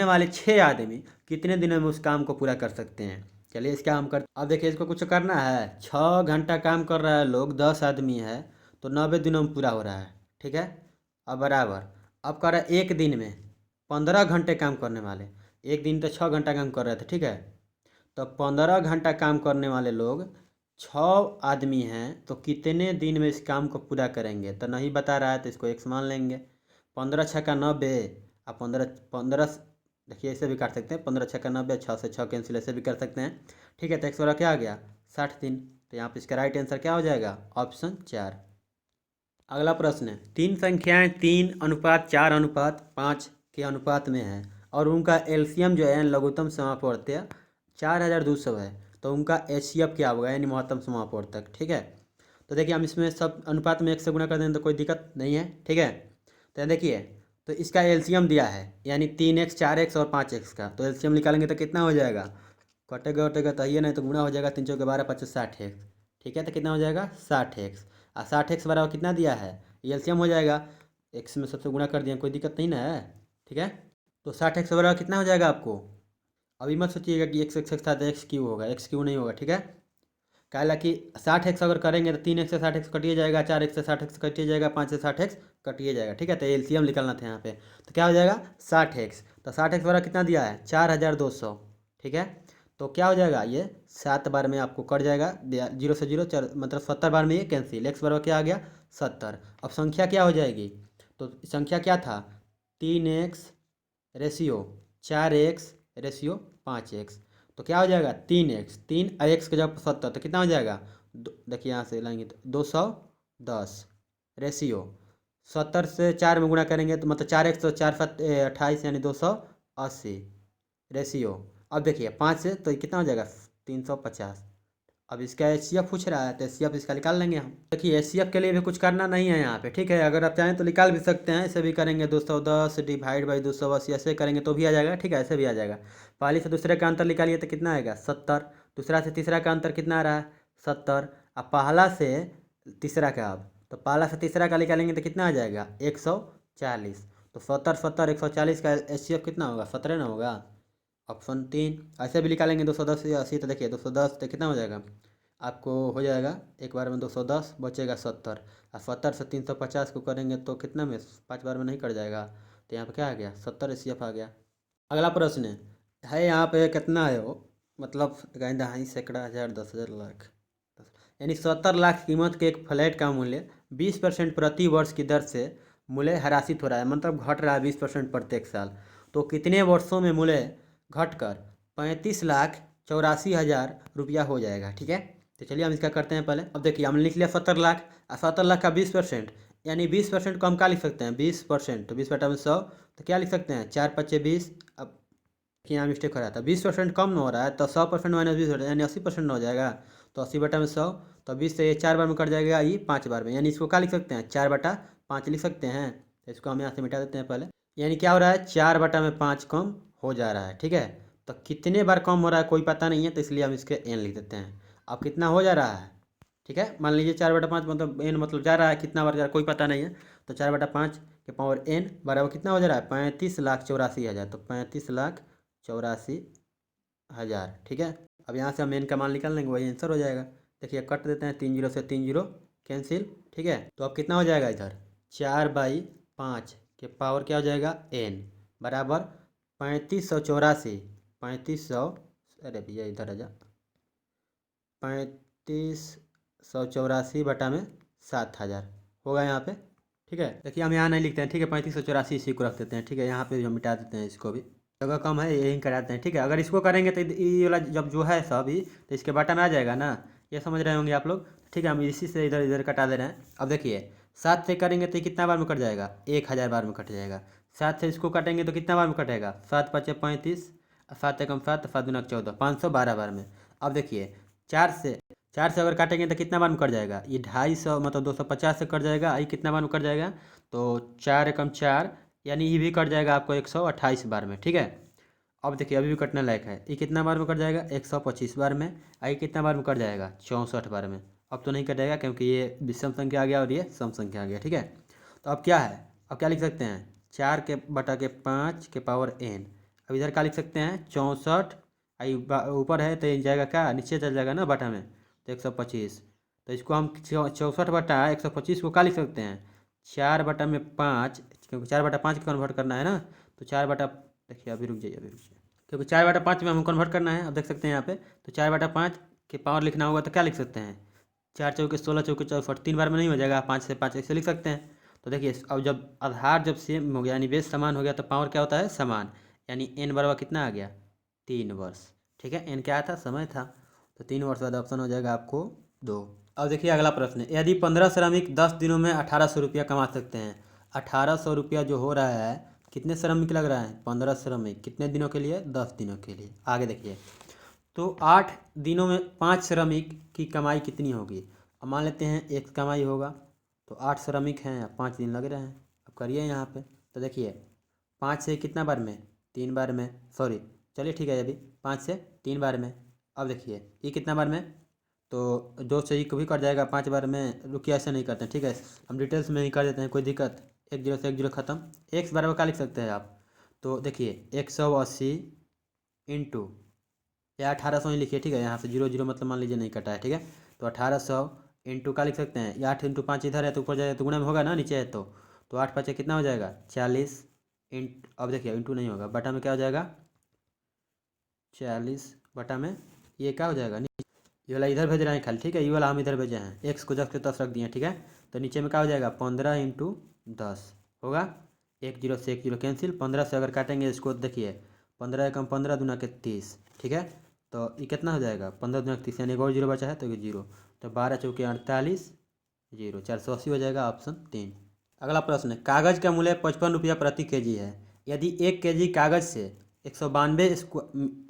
वाले 6 आदमी कितने दिनों में उस काम को पूरा कर सकते हैं। चलिए इसका हम कर, अब देखिए इसको कुछ करना है। 6 घंटा काम कर रहा है लोग, 10 आदमी है, तो 90 दिनों में पूरा हो रहा है। ठीक है, अब बराबर, अब कर रहा है एक दिन में 15 घंटे काम करने वाले, एक दिन तो 6 घंटा काम कर रहे थे। ठीक है, तो 15 घंटा काम करने वाले लोग 6 आदमी हैं, तो कितने दिन में इस काम को पूरा करेंगे, तो नहीं बता रहा है तो इसको एक्स मान लेंगे। 15 छक्का 90 और 15 देखिए ऐसे भी काट सकते हैं, 15 छक्का 90, 6 से 6 कैंसिल, ऐसे भी कर सकते हैं। ठीक है, तो एक्स वाला क्या आ गया 60 दिन। तो यहाँ पे इसका राइट आंसर क्या हो जाएगा ऑप्शन 4। अगला प्रश्न है, तीन संख्याएं 3:4:5 के अनुपात में है और उनका एलसीएम जो है लघुत्तम समापवर्त्य 4200 है, तो उनका एचसीएफ क्या होगा यानी महत्तम समापवर्तक। ठीक है, तो देखिए हम इसमें सब अनुपात में 1 से गुणा कर दें तो कोई दिक्कत नहीं है। ठीक है, तो देखिए तो इसका एलसीएम दिया है यानी 3x 4x और 5x का, तो एलसीएम निकालेंगे तो कितना हो जाएगा, कटेगा कटेगा तो ये नहीं तो गुणा हो जाएगा, 3 चौके 12 25 60x। ठीक है, तो कितना हो जाएगा 60x, और 60x बराबर कितना दिया है, एलसीएम हो जाएगा, एक्स में सबसे गुणा कर दिया, कोई दिक्कत नहीं ना है। ठीक है, तो 60x बराबर कितना हो जाएगा आपको, अभी मत सोचिएगा कि एक्स एक्स साथ एक्स क्यू होगा, एक्स क्यू नहीं होगा। ठीक है, काला कि 60x अगर करेंगे तो 3x से 60x कटिए जाएगा, 4x से 60x कटिए जाएगा, 5 से 60x कटिए जाएगा। ठीक है, तो एलसीएम निकालना था यहाँ पे, तो क्या हो जाएगा 60x, तो 60x वाला कितना दिया है 4200। ठीक है, तो क्या हो जाएगा ये 7 बार में आपको कट जाएगा, 0 से 0 मतलब 70 बार में ये कैंसिल, एक्स बराबर क्या आ गया 70। अब संख्या क्या हो जाएगी, तो संख्या क्या था 3x ratio 4x ratio 5x, तो क्या हो जाएगा 3x, 3 और एक्स के जब 70 तो कितना हो जाएगा, देखिए यहाँ से लाएंगे तो 210 रेशियो 70 से 4 में गुणा करेंगे तो मतलब 4x तो 4 7 28 यानी 280 रेशियो। अब देखिए 5 से तो कितना हो जाएगा 350। अब इसका एचसीएफ पूछ रहा है तो एचसीएफ इसका निकाल लेंगे हम। देखिए एचसीएफ के लिए भी कुछ करना नहीं है यहाँ पे। ठीक है, अगर आप चाहें तो निकाल भी सकते हैं, ऐसे भी करेंगे 210 डिवाइड बाई 280 ऐसे करेंगे तो भी आ जाएगा। ठीक है, ऐसे भी आ जाएगा। पहले से दूसरे का अंतर निकालिए तो कितना आएगा 70, दूसरा से तीसरा का अंतर कितना आ रहा है 70, अब पहला से तीसरा का, अब तो पहला से तीसरा का निकालेंगे तो कितना आ जाएगा 140, तो 70 70 140 का एचसीएफ कितना होगा 17 ना होगा, ऑप्शन 3। ऐसे भी निकालेंगे 210 या 80, तो देखिए 210 तो कितना हो जाएगा आपको, हो जाएगा एक बार में 210 बचेगा 70, और 70 से 350 को करेंगे तो कितना में 5 बार में नहीं कर जाएगा, तो यहाँ पे क्या आ गया 70 एचसीएफ आ गया। अगला प्रश्न है यहाँ पे कितना है वो, मतलब दहाई सैकड़ा हज़ार 10,000 लाख, यानी 70 लाख कीमत के एक फ्लैट का मूल्य 20% प्रति वर्ष की दर से मूल्य ह्रासित हो रहा है, मतलब घट रहा है 20% प्रत्येक साल, तो कितने वर्षों में मूल्य घटकर 35,84,000 रुपया हो जाएगा। ठीक है, तो चलिए हम इसका करते हैं पहले। अब देखिए हमने लिख लिया 70 लाख, और 70 लाख का 20% यानी 20% को हम क्या लिख सकते हैं 20%, तो 20 बटा में 100, तो क्या लिख सकते हैं 4 5 20। अब यहाँ मिस्टेक हो रहा था, 20% कम हो रहा है तो 100% माइनस 20 हो रहा है यानी 80% हो जाएगा, तो 80 बटा में 100, तो 20 से ये 4 बार में कट जाएगा, ये 5 बार में, यानी इसको क्या लिख सकते हैं 4 बटा 5 लिख सकते हैं। तो इसको हम यहाँ से मिटा देते हैं पहले, यानी क्या हो रहा है 4 बटा में 5 कम हो जा रहा है। ठीक है, तो कितने बार कम हो रहा है कोई पता नहीं है, तो इसलिए हम इसके एन लिख देते हैं। अब कितना हो जा रहा है, ठीक है, मान लीजिए 4 बटा 5 मतलब एन मतलब जा रहा है, कितना बार जा रहा है कोई पता नहीं है, तो 4 बटा 5 के पावर एन बराबर कितना हो जा रहा है 35,84,000, तो 35,84,000। ठीक है, अब यहाँ से हम एन का मान निकाल लेंगे, वही आंसर हो जाएगा। देखिए कट देते हैं, 3 जीरो से 3 जीरो कैंसिल। ठीक है, तो अब कितना हो जाएगा इधर 4 बाई 5 के पावर क्या हो जाएगा n बराबर 3584 3500, अरे भैया इधर आ जा, 3584 बटा में 7000 होगा यहाँ पे। ठीक है, देखिए हम यहाँ नहीं लिखते हैं, ठीक है, 3584 इसी को रख देते हैं। ठीक है, यहाँ पे जो मिटा देते हैं इसको भी, जगह कम है यही कराते हैं। ठीक है, अगर इसको करेंगे तो ये वाला जब जो है सभी तो इसके बटा में आ जाएगा ना, ये समझ रहे होंगे आप लोग। ठीक है, हम इसी से इधर इधर कटा दे रहे हैं। अब देखिए 7 से करेंगे तो कितना बार में कट जाएगा, 1000 बार में कट जाएगा। 7 से इसको काटेंगे तो कितना बार में कटेगा, 7 5 35, 7 एकम 7, 7 दूना 14, 512 बार में। अब देखिए 4 से अगर काटेंगे तो कितना बार में कट जाएगा, ये 250 मतलब 250 से कट जाएगा। ये कितना बार में कट जाएगा, तो 4 एकम 4, यानी ये भी कट जाएगा आपको 128 बार में। ठीक है, अब देखिए अभी भी कटने लायक है। ये कितना बार में कट जाएगा, 125 बार में। ये कितना बार में कट जाएगा, 64 बार में। अब तो नहीं कटेगा क्योंकि ये विषम संख्या आ गया और ये सम संख्या आ गया। ठीक है, तो अब क्या है, अब क्या लिख सकते हैं, 4 के बटा के 5 के पावर n। अब इधर क्या लिख सकते हैं, 64, ऊपर है तो ये जाएगा क्या, नीचे चल जाएगा ना बटा में, तो 125। तो इसको हम 64 बटा 125 को क्या लिख सकते हैं, 4 बटा में 5, क्योंकि 4 बटा 5 कन्वर्ट करना है ना, तो 4 बटा, देखिए अभी रुक जाइए, क्योंकि 4 बटा 5 में हम कन्वर्ट करना है। अब देख सकते हैं यहाँ पे, तो 4 बटा 5 के पावर लिखना होगा तो क्या लिख सकते हैं, 4 चौके 16, चौके 64, 3 बार में नहीं हो जाएगा, 5 से 5 ऐसे लिख सकते हैं। तो देखिए अब जब आधार जब सेम हो गया यानी बेस समान हो गया तो पावर क्या होता है, समान, यानी n बराबर कितना आ गया, 3 वर्ष। ठीक है, n क्या था, समय था, तो 3 वर्ष बाद ऑप्शन हो जाएगा आपको 2। अब देखिए अगला प्रश्न, यदि 15 श्रमिक 10 दिनों में 1800 रुपया कमा सकते हैं, 1800 रुपया जो हो रहा है, कितने श्रमिक लग रहा है, 15 श्रमिक, कितने दिनों के लिए, 10 दिनों के लिए। आगे देखिए, तो 8 दिनों में 5 श्रमिक की कमाई कितनी होगी। अब मान लेते हैं एक कमाई होगा, तो 8 श्रमिक हैं, 5 दिन लग रहे हैं। अब करिए यहाँ पे, तो देखिए 5 से कितना बार में, 3 बार में, सॉरी चलिए ठीक है, अभी 5 से 3 बार में। अब देखिए ये कितना बार में, तो 2 से ही कभी कट जाएगा 5 बार में। रुकिए ऐसे नहीं करते हैं, ठीक है, हम डिटेल्स में ही कर देते हैं, कोई दिक्कत, 1 0 से 1 0 खत्म। x बराबर क्या लिख सकते हैं आप, तो देखिए 180 इंटू, या 1800 ही लिखिए। ठीक है, यहाँ से 0 0 मतलब मान लीजिए नहीं कटा है। ठीक है, तो 1800 इंटू क्या लिख सकते हैं, 8 इंटू 5 इधर है तो ऊपर जाएगा तो गुणा में होगा ना, नीचे है तो 8 5 कितना हो जाएगा, 40 इंट, अब देखिए इंटू नहीं होगा, बटा में क्या हो जाएगा, 40 बटा में ये क्या हो जाएगा, ये वाला इधर भेज रहे हैं खाली। ठीक है, ये वाला हम इधर भेजे हैं, एक्स को 10 के 10 रख दिए हैं। ठीक है, तो नीचे में क्या हो जाएगा, 15 इंटू 10 होगा, 1 0 से 1 0 कैंसिल, 15 से अगर काटेंगे इसको, देखिए 15 एकम 15 दूना के 30। ठीक है, तो ये कितना हो जाएगा, 15 दूना के 30, यानी एक और 0 बचा है तो ये 0, तो 12 चौके 48, 0, 480 हो जाएगा, ऑप्शन 3। अगला प्रश्न है, कागज़ का मूल्य 55 रुपया प्रति केजी है। यदि 1 केजी कागज़ से 192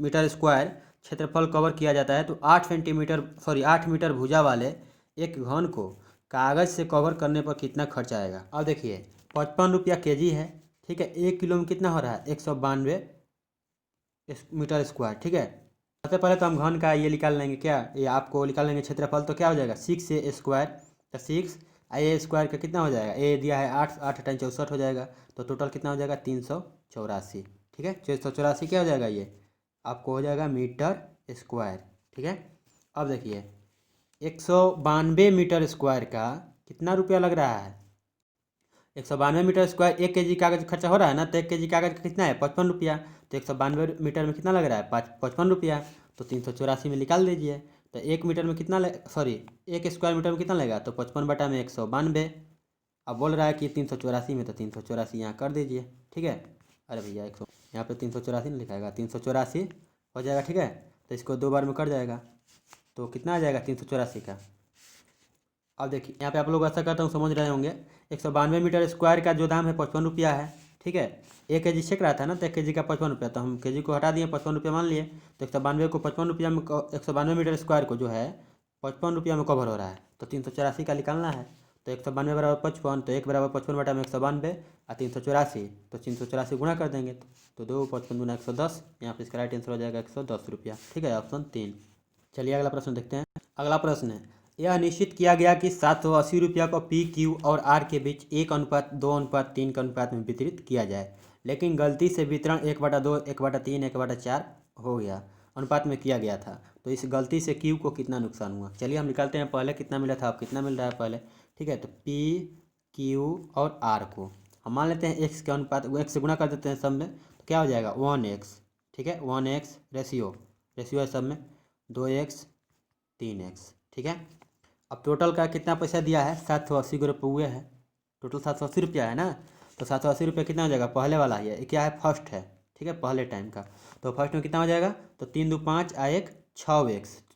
मीटर स्क्वायर क्षेत्रफल कवर किया जाता है तो 8 मीटर भुजा वाले एक घन को कागज़ से कवर करने पर कितना खर्च आएगा। अब देखिए 55 रुपया केजी है। ठीक है, 1 किलो में कितना हो रहा है, 192 मीटर स्क्वायर। ठीक है, सबसे पहले तो हम घन का ये निकाल लेंगे, क्या ये आपको निकाल लेंगे क्षेत्रफल, तो क्या हो जाएगा 6 ए स्क्वायर, तो 6 ए स्क्वायर का कितना हो जाएगा, ए दिया है 8, 8 टाइम 64 हो जाएगा, तो टोटल कितना हो जाएगा 384। ठीक है, 384 क्या हो जाएगा, ये आपको हो जाएगा मीटर स्क्वायर। ठीक है, अब देखिए 192 मीटर स्क्वायर का कितना रुपया लग रहा है, 192 मीटर स्क्वायर, 1 केजी कागज़ खर्चा हो रहा है ना, तो 1 केजी कागज़ का कितना है 55 रुपया, तो 192 मीटर में कितना लग रहा है 55 रुपया, तो 384 में निकाल दीजिए। तो 1 मीटर में कितना सॉरी 1 स्क्वायर मीटर में कितना लगेगा, तो 55 बटा में 192। अब बोल रहा है कि 384 में, तो 384 यहाँ कर दीजिए। ठीक है, अरे भैया 100 यहाँ पर 384 नहीं लिखाएगा, 384 हो जाएगा। ठीक है, तो इसको 2 बार में कट जाएगा, तो कितना आ जाएगा 384 का। अब देखिए यहाँ पे आप लोग ऐसा करता हूँ, समझ रहे होंगे, 192 मीटर स्क्वायर का जो दाम है 55 रुपया है। ठीक है, 1 केजी छेक रहा था ना, तो 1 केजी का 55 रुपया, तो हम केजी को हटा दिए, 55 रुपया मान लिए, तो 192 को 55 रुपया में 192 मीटर स्क्वायर को जो है 55 रुपया में कवर हो रहा है, तो 384 का निकालना है। तो 192 बराबर 55, तो 1 बराबर 55 बटा में 192 और 384, तो 384 गुणा कर देंगे, तो 2 55 गुना 110, यहाँ पर इसका राइट आंसर हो जाएगा 110 रुपया। ठीक है, ऑप्शन 3। चलिए अगला प्रश्न देखते हैं। अगला प्रश्न है, यह निश्चित किया गया कि 780 रुपया को पी क्यू और आर के बीच 1:2:3 के अनुपात में वितरित किया जाए, लेकिन गलती से वितरण 1/2, 1/3, 1/4 हो गया अनुपात में किया गया था, तो इस गलती से क्यू को कितना नुकसान हुआ। चलिए हम निकालते हैं, पहले कितना मिला था, अब कितना मिल रहा है पहले। ठीक है, तो पी क्यू और आर को हम मान लेते हैं एक्स के अनुपात एक्स से गुणा कर देते हैं सब में, तो क्या हो जाएगा 1x, ठीक है 1x रेशियो है सब में 2x 3x, ठीक है। अब टोटल का कितना पैसा दिया है 780 रुपये है, टोटल 780 रुपया है ना। तो 780 रुपये कितना हो जाएगा, पहले वाला ही है, क्या है फर्स्ट है, ठीक है पहले टाइम का। तो फर्स्ट में कितना हो जाएगा, तो 3 2 5 1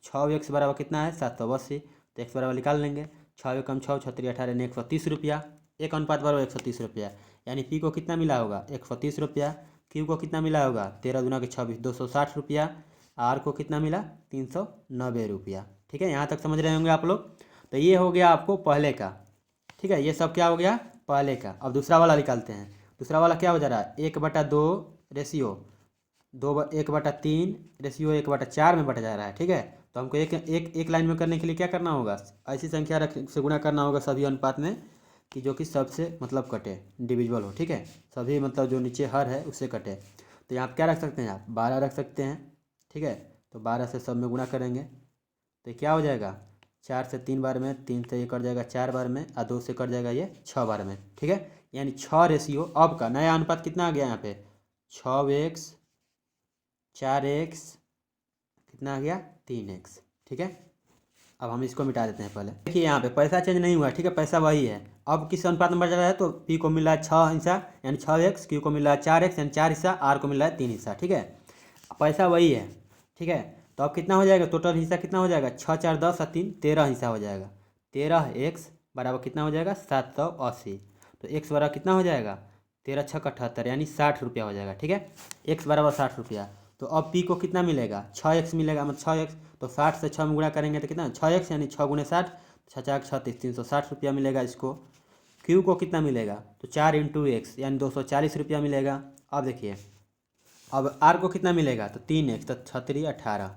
6x बराबर कितना है 780। तो एक्स बराबर निकाल लेंगे, 6 कम 6 6 18 130 रुपया, एक अनुपात बराबर 130 रुपया। यानी पी को कितना मिला होगा 130 रुपया, क्यू को कितना मिला होगा 13 दूना के 26 260 रुपया, आर को कितना मिला 390 रुपया, ठीक है। यहाँ तक समझ रहे होंगे आप लोग। तो ये हो गया आपको पहले का, ठीक है, ये सब क्या हो गया पहले का। अब दूसरा वाला निकालते हैं। दूसरा वाला क्या हो जा रहा है 1/2 रेशियो 1/3 रेशियो 1/4 में बट जा रहा है, ठीक है। तो हमको एक लाइन में करने के लिए क्या करना होगा, ऐसी संख्या से गुणा करना होगा सभी अनुपात में कि जो कि सबसे मतलब कटे, डिविजिबल हो, ठीक है, सभी मतलब जो नीचे हर है उससे कटे। तो यहाँ पर क्या रख सकते हैं आप 12 रख सकते हैं, ठीक है। तो 12 से सब में गुणा करेंगे तो क्या हो जाएगा 4 से 3 बार में, 3 से ये कट जाएगा 4 बार में, और 2 से कट जाएगा ये 6 बार में, ठीक है। यानी 6 रेशियो अब का नया अनुपात कितना आ गया यहाँ पे 6x 4x कितना आ गया 3x, ठीक है। अब हम इसको मिटा देते हैं पहले। देखिए यहाँ पे पैसा चेंज नहीं हुआ, ठीक है, पैसा वही है। अब किस अनुपात में बढ़ रहा है, तो पी को मिल रहा है 6 हिस्सा यानी 6x, क्यू को मिल रहा है 4x यानी 4 हिस्सा, आर को मिल रहा है 3 हिस्सा, ठीक है। पैसा वही है, ठीक है। तो अब कितना हो जाएगा टोटल हिस्सा कितना हो जाएगा 6 4 10 और 3 13 हिस्सा हो जाएगा। 13x बराबर कितना हो जाएगा 780। तो x बराबर कितना हो जाएगा 13 6 78 यानी 60 रुपया हो जाएगा, ठीक है। x बराबर 60 रुपया। तो अब p को कितना मिलेगा 6x मिलेगा, मतलब 6x। तो 60 से 6 में गुणा करेंगे तो कितना 6x यानी 6 गुणे 60 6 4 36 360 रुपया मिलेगा इसको। q को कितना मिलेगा तो 4 × x यानी 240 रुपया मिलेगा। अब देखिए अब r को कितना मिलेगा तो 3x तो 36 18।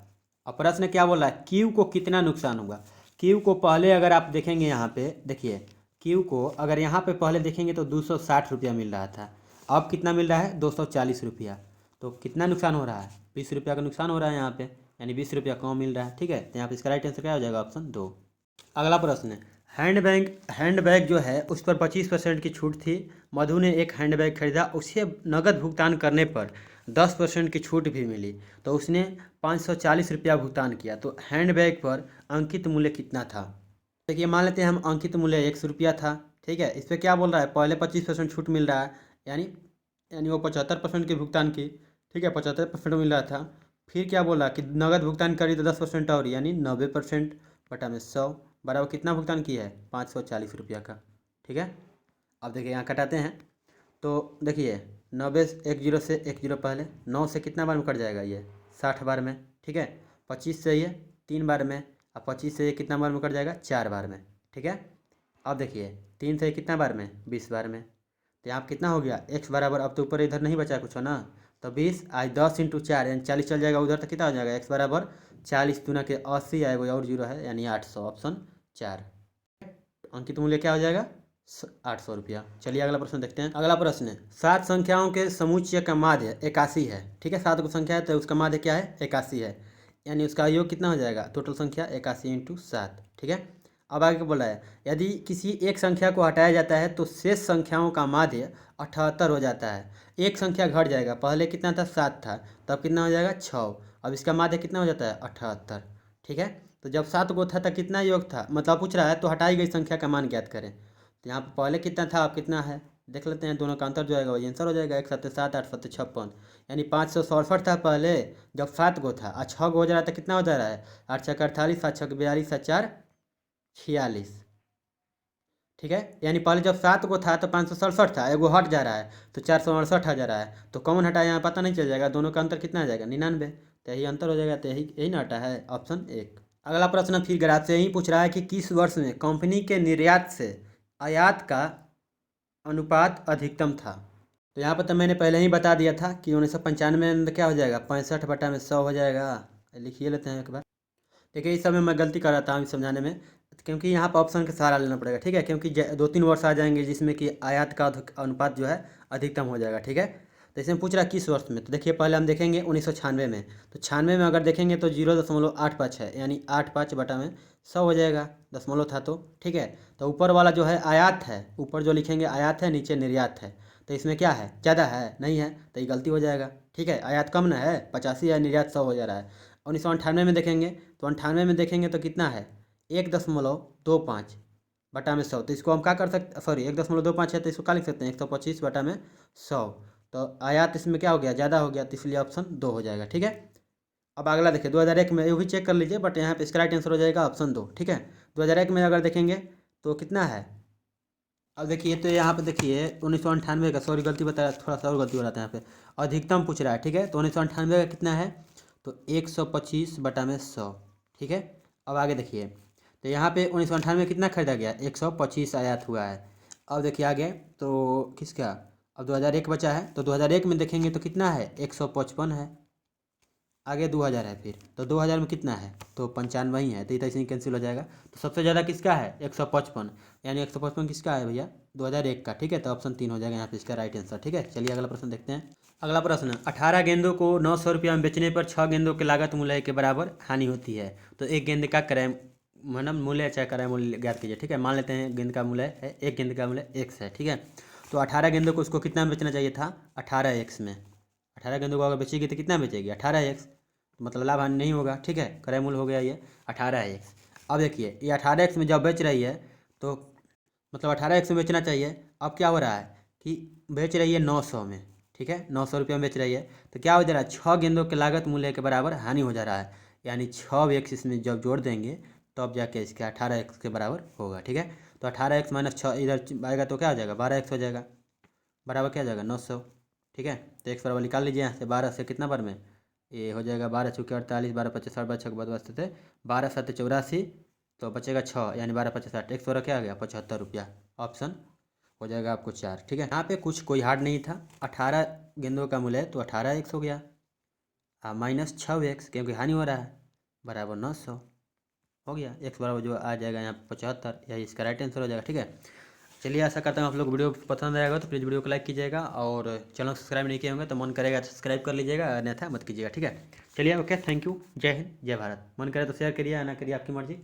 अब प्रश्न क्या बोल रहा है q को कितना नुकसान होगा। q को पहले अगर आप देखेंगे यहाँ पे देखिए q को अगर यहाँ पे पहले देखेंगे तो 260 रुपया मिल रहा था, अब कितना मिल रहा है 240 रुपया। तो कितना नुकसान हो रहा है 20 रुपया का नुकसान हो रहा है यहाँ पे, यानी 20 रुपया कम मिल रहा है, ठीक है। तो यहाँ पे इसका राइट आंसर क्या हो जाएगा ऑप्शन 2। अगला प्रश्न है हैंडबैग जो है उस पर 25% की छूट थी। मधु ने एक हैंडबैग खरीदा, उसे नकद भुगतान करने पर 10% की छूट भी मिली, तो उसने 540 रुपया भुगतान किया। तो हैंडबैग पर अंकित मूल्य कितना था। देखिए मान लेते हैं हम अंकित मूल्य 100 रुपया था, ठीक है। इस पर क्या बोल रहा है पहले 25% छूट मिल रहा है, यानी वो 75% की भुगतान की, ठीक है 75% मिल रहा था। फिर क्या बोला कि नगद भुगतान करी तो 10% और यानी 90% बटा में 100 बराबर कितना भुगतान किया है 540 रुपया का, ठीक है। अब देखिए यहाँ कटाते हैं तो देखिए 90 एक जीरो से एक जीरो पहले 9 से कितना बार में कट जाएगा ये 60 बार में, ठीक है। 25 से ये 3 बार में, और 25 से ये कितना बार में कट जाएगा 4 बार में, ठीक है। अब देखिए 3 से कितना बार में 20 बार में। तो यहाँ कितना हो गया x बराबर, अब तो ऊपर इधर नहीं बचा कुछ हो ना, तो 20 आज 10 × 4 यानी 40 चल जाएगा उधर, तो कितना हो जाएगा x बराबर 40 दूना के 80 आएगा और जीरो है यानी 800 ऑप्शन 4। अंकित मूल्य क्या हो जाएगा 800 रुपया। चलिए अगला प्रश्न देखते हैं। अगला प्रश्न है 7 संख्याओं के समुच्चय का माध्य 81 है, ठीक है। 7 को संख्या है तो उसका माध्य क्या है 81 है, यानी उसका योग कितना हो जाएगा टोटल संख्या 81 × 7, ठीक है। अब आगे बोला है यदि किसी एक संख्या को हटाया जाता है तो शेष संख्याओं का माध्य 78 हो जाता है। एक संख्या घट जाएगा, पहले कितना था 7 था, तब कितना हो जाएगा 6, अब इसका माध्य कितना हो जाता है 78, ठीक है। तो जब 7 को था तब कितना योग था, मतलब पूछ रहा है तो हटाई गई संख्या का मान ज्ञात करें। तो यहाँ पर पहले कितना था अब कितना है देख लेते हैं, दोनों का अंतर जो आएगा वही आंसर हो जाएगा। 1 7 7 8 7 56 यानी 567 था पहले जब 7 को था, आज 6 को हो जा रहा था कितना हो जा रहा है 8 6 48 7 6 42 7 4 46, ठीक है। यानी पहले जब 7 को था तो 567 था, एगो हट जा रहा है तो 468 आ जा रहा है, तो कौन हटाया यहाँ पता नहीं चल जाएगा, दोनों का अंतर कितना आ जाएगा 99, तो यही अंतर हो जाएगा। तो यही ना हटा है ऑप्शन 1। अगला प्रश्न फिर ग्राफ से यही पूछ रहा है कि किस वर्ष में कंपनी के निर्यात से आयात का अनुपात अधिकतम था। तो यहाँ पर तो मैंने पहले ही बता दिया था कि 1995 में क्या हो जाएगा 65 बटा में 100 हो जाएगा। लिखिए लेते हैं एक बार। देखिए इस समय मैं गलती कर रहा था हमें समझाने में, क्योंकि यहाँ पर ऑप्शन का सहारा लेना पड़ेगा, ठीक है, क्योंकि 2-3 वर्ष आ जाएंगे जिसमें कि आयात का अनुपात जो है अधिकतम हो जाएगा, ठीक है। तो इसमें पूछ रहा है किस वर्ष में, तो देखिए पहले हम देखेंगे 1996 में। तो 96 में अगर देखेंगे तो 0.85 है, यानी 85 बटा में 100 हो जाएगा, दशमलव था तो, ठीक है। तो ऊपर वाला जो है आयात है, ऊपर जो लिखेंगे आयात है नीचे निर्यात है। तो इसमें क्या है, ज़्यादा है नहीं है, तो ये गलती हो जाएगा। ठीक है, आयात कम ना है 85 है, निर्यात 100 हो जा रहा है। 1998 में देखेंगे तो 98 में देखेंगे तो कितना है 1.25 बटा में 100। तो इसको हम क्या कर सकते, सॉरी 1.25 है तो इसको क्या लिख सकते हैं 125 बटा में 100। तो आयात इसमें क्या हो गया, ज़्यादा हो गया, तो इसलिए ऑप्शन 2 हो जाएगा। ठीक है, अब अगला देखिए 2001 में, ये भी चेक कर लीजिए, बट यहाँ पे इसका राइट आंसर हो जाएगा ऑप्शन 2। ठीक है, 2001 में अगर देखेंगे तो कितना है, अब देखिए तो यहाँ पे देखिए 1998 का, सॉरी गलती बताया, थोड़ा सा और गलती हो रहा था यहाँ पे, अधिकतम पूछ रहा है। ठीक है, तो 1998 का कितना है, तो 125 बटा में 100। ठीक है, अब आगे देखिए तो यहाँ पे 1998 में कितना खरीदा गया, 125 आयात हुआ है। अब देखिए आगे तो किसका, अब 2001 बचा है, तो 2001 में देखेंगे तो कितना है 155 है। आगे 2000 है, फिर तो 2000 में कितना है, तो 95 ही है, तो ये तो ऐसे ही कैंसिल हो जाएगा। तो सबसे ज़्यादा किसका है 155, यानी 155 किसका है भैया 2001 का। ठीक है, तो ऑप्शन 3 हो जाएगा यहाँ पे इसका राइट आंसर। ठीक है, चलिए अगला प्रश्न देखते हैं। अगला प्रश्न, 18 गेंदों को 900 रुपया में बेचने पर 6 गेंदों के लागत मूल्य के बराबर हानि होती है, तो एक गेंद का क्रय मतलब मूल्य चाहे क्रय मूल्य ज्ञात कीजिए। ठीक है, मान लेते हैं गेंद का मूल्य है, एक गेंद का मूल्य x है। ठीक है, तो 18 गेंदों को उसको कितना में बेचना चाहिए था, 18x में। 18 गेंदों को अगर बेचेगी तो कितना बेचेगी 18x, मतलब लाभ हानि नहीं होगा। ठीक है, क्रय मूल्य हो गया ये 18x। अब देखिए ये 18x में जब बेच रही है तो मतलब 18x में बेचना चाहिए, अब क्या हो रहा है कि बेच रही है 900 में। ठीक है, 900 रुपये में बेच रही है, तो क्या हो जा रहा है 6 गेंदों के लागत मूल्य के बराबर हानि हो जा रहा है, यानी 6x इसमें जब जोड़ देंगे तो अब जाके इसके 18x के बराबर होगा। ठीक है, तो 18x माइनस 6 इधर आएगा तो क्या हो जाएगा 12x हो जाएगा, बराबर क्या हो जाएगा 900। ठीक है, तो x बराबर निकाल लीजिए यहाँ से, 12 से कितना बार में ये हो जाएगा 12 चौके 48, 12 पच्चीस 60 छः बाद वास्ते थे 12 7 84, तो बचेगा 6, यानी 12 50 60, एक सौ क्या आ गया 75 रुपया, ऑप्शन हो जाएगा आपको 4। ठीक है, यहाँ पे कुछ कोई हार्ड नहीं था, 18 गेंदों का मूल्य है तो 18x हो गया, माइनस 6x क्योंकि हानि हो रहा है, बराबर 900 हो गया। x बराबर जो आ जाएगा यहाँ 75, यही इसका राइट आंसर हो जाएगा। ठीक है, चलिए आशा करता हूँ आप लोग वीडियो पसंद आएगा, तो प्लीज़ वीडियो को लाइक कीजिएगा, और चैनल सब्सक्राइब नहीं किए होंगे तो मन करेगा तो सब्सक्राइब कर लीजिएगा, अन्यथा मत कीजिएगा। ठीक है, चलिए ओके, थैंक यू, जय हिंद जय भारत। मन करे तो शेयर करिए, ना करिए आपकी मर्जी।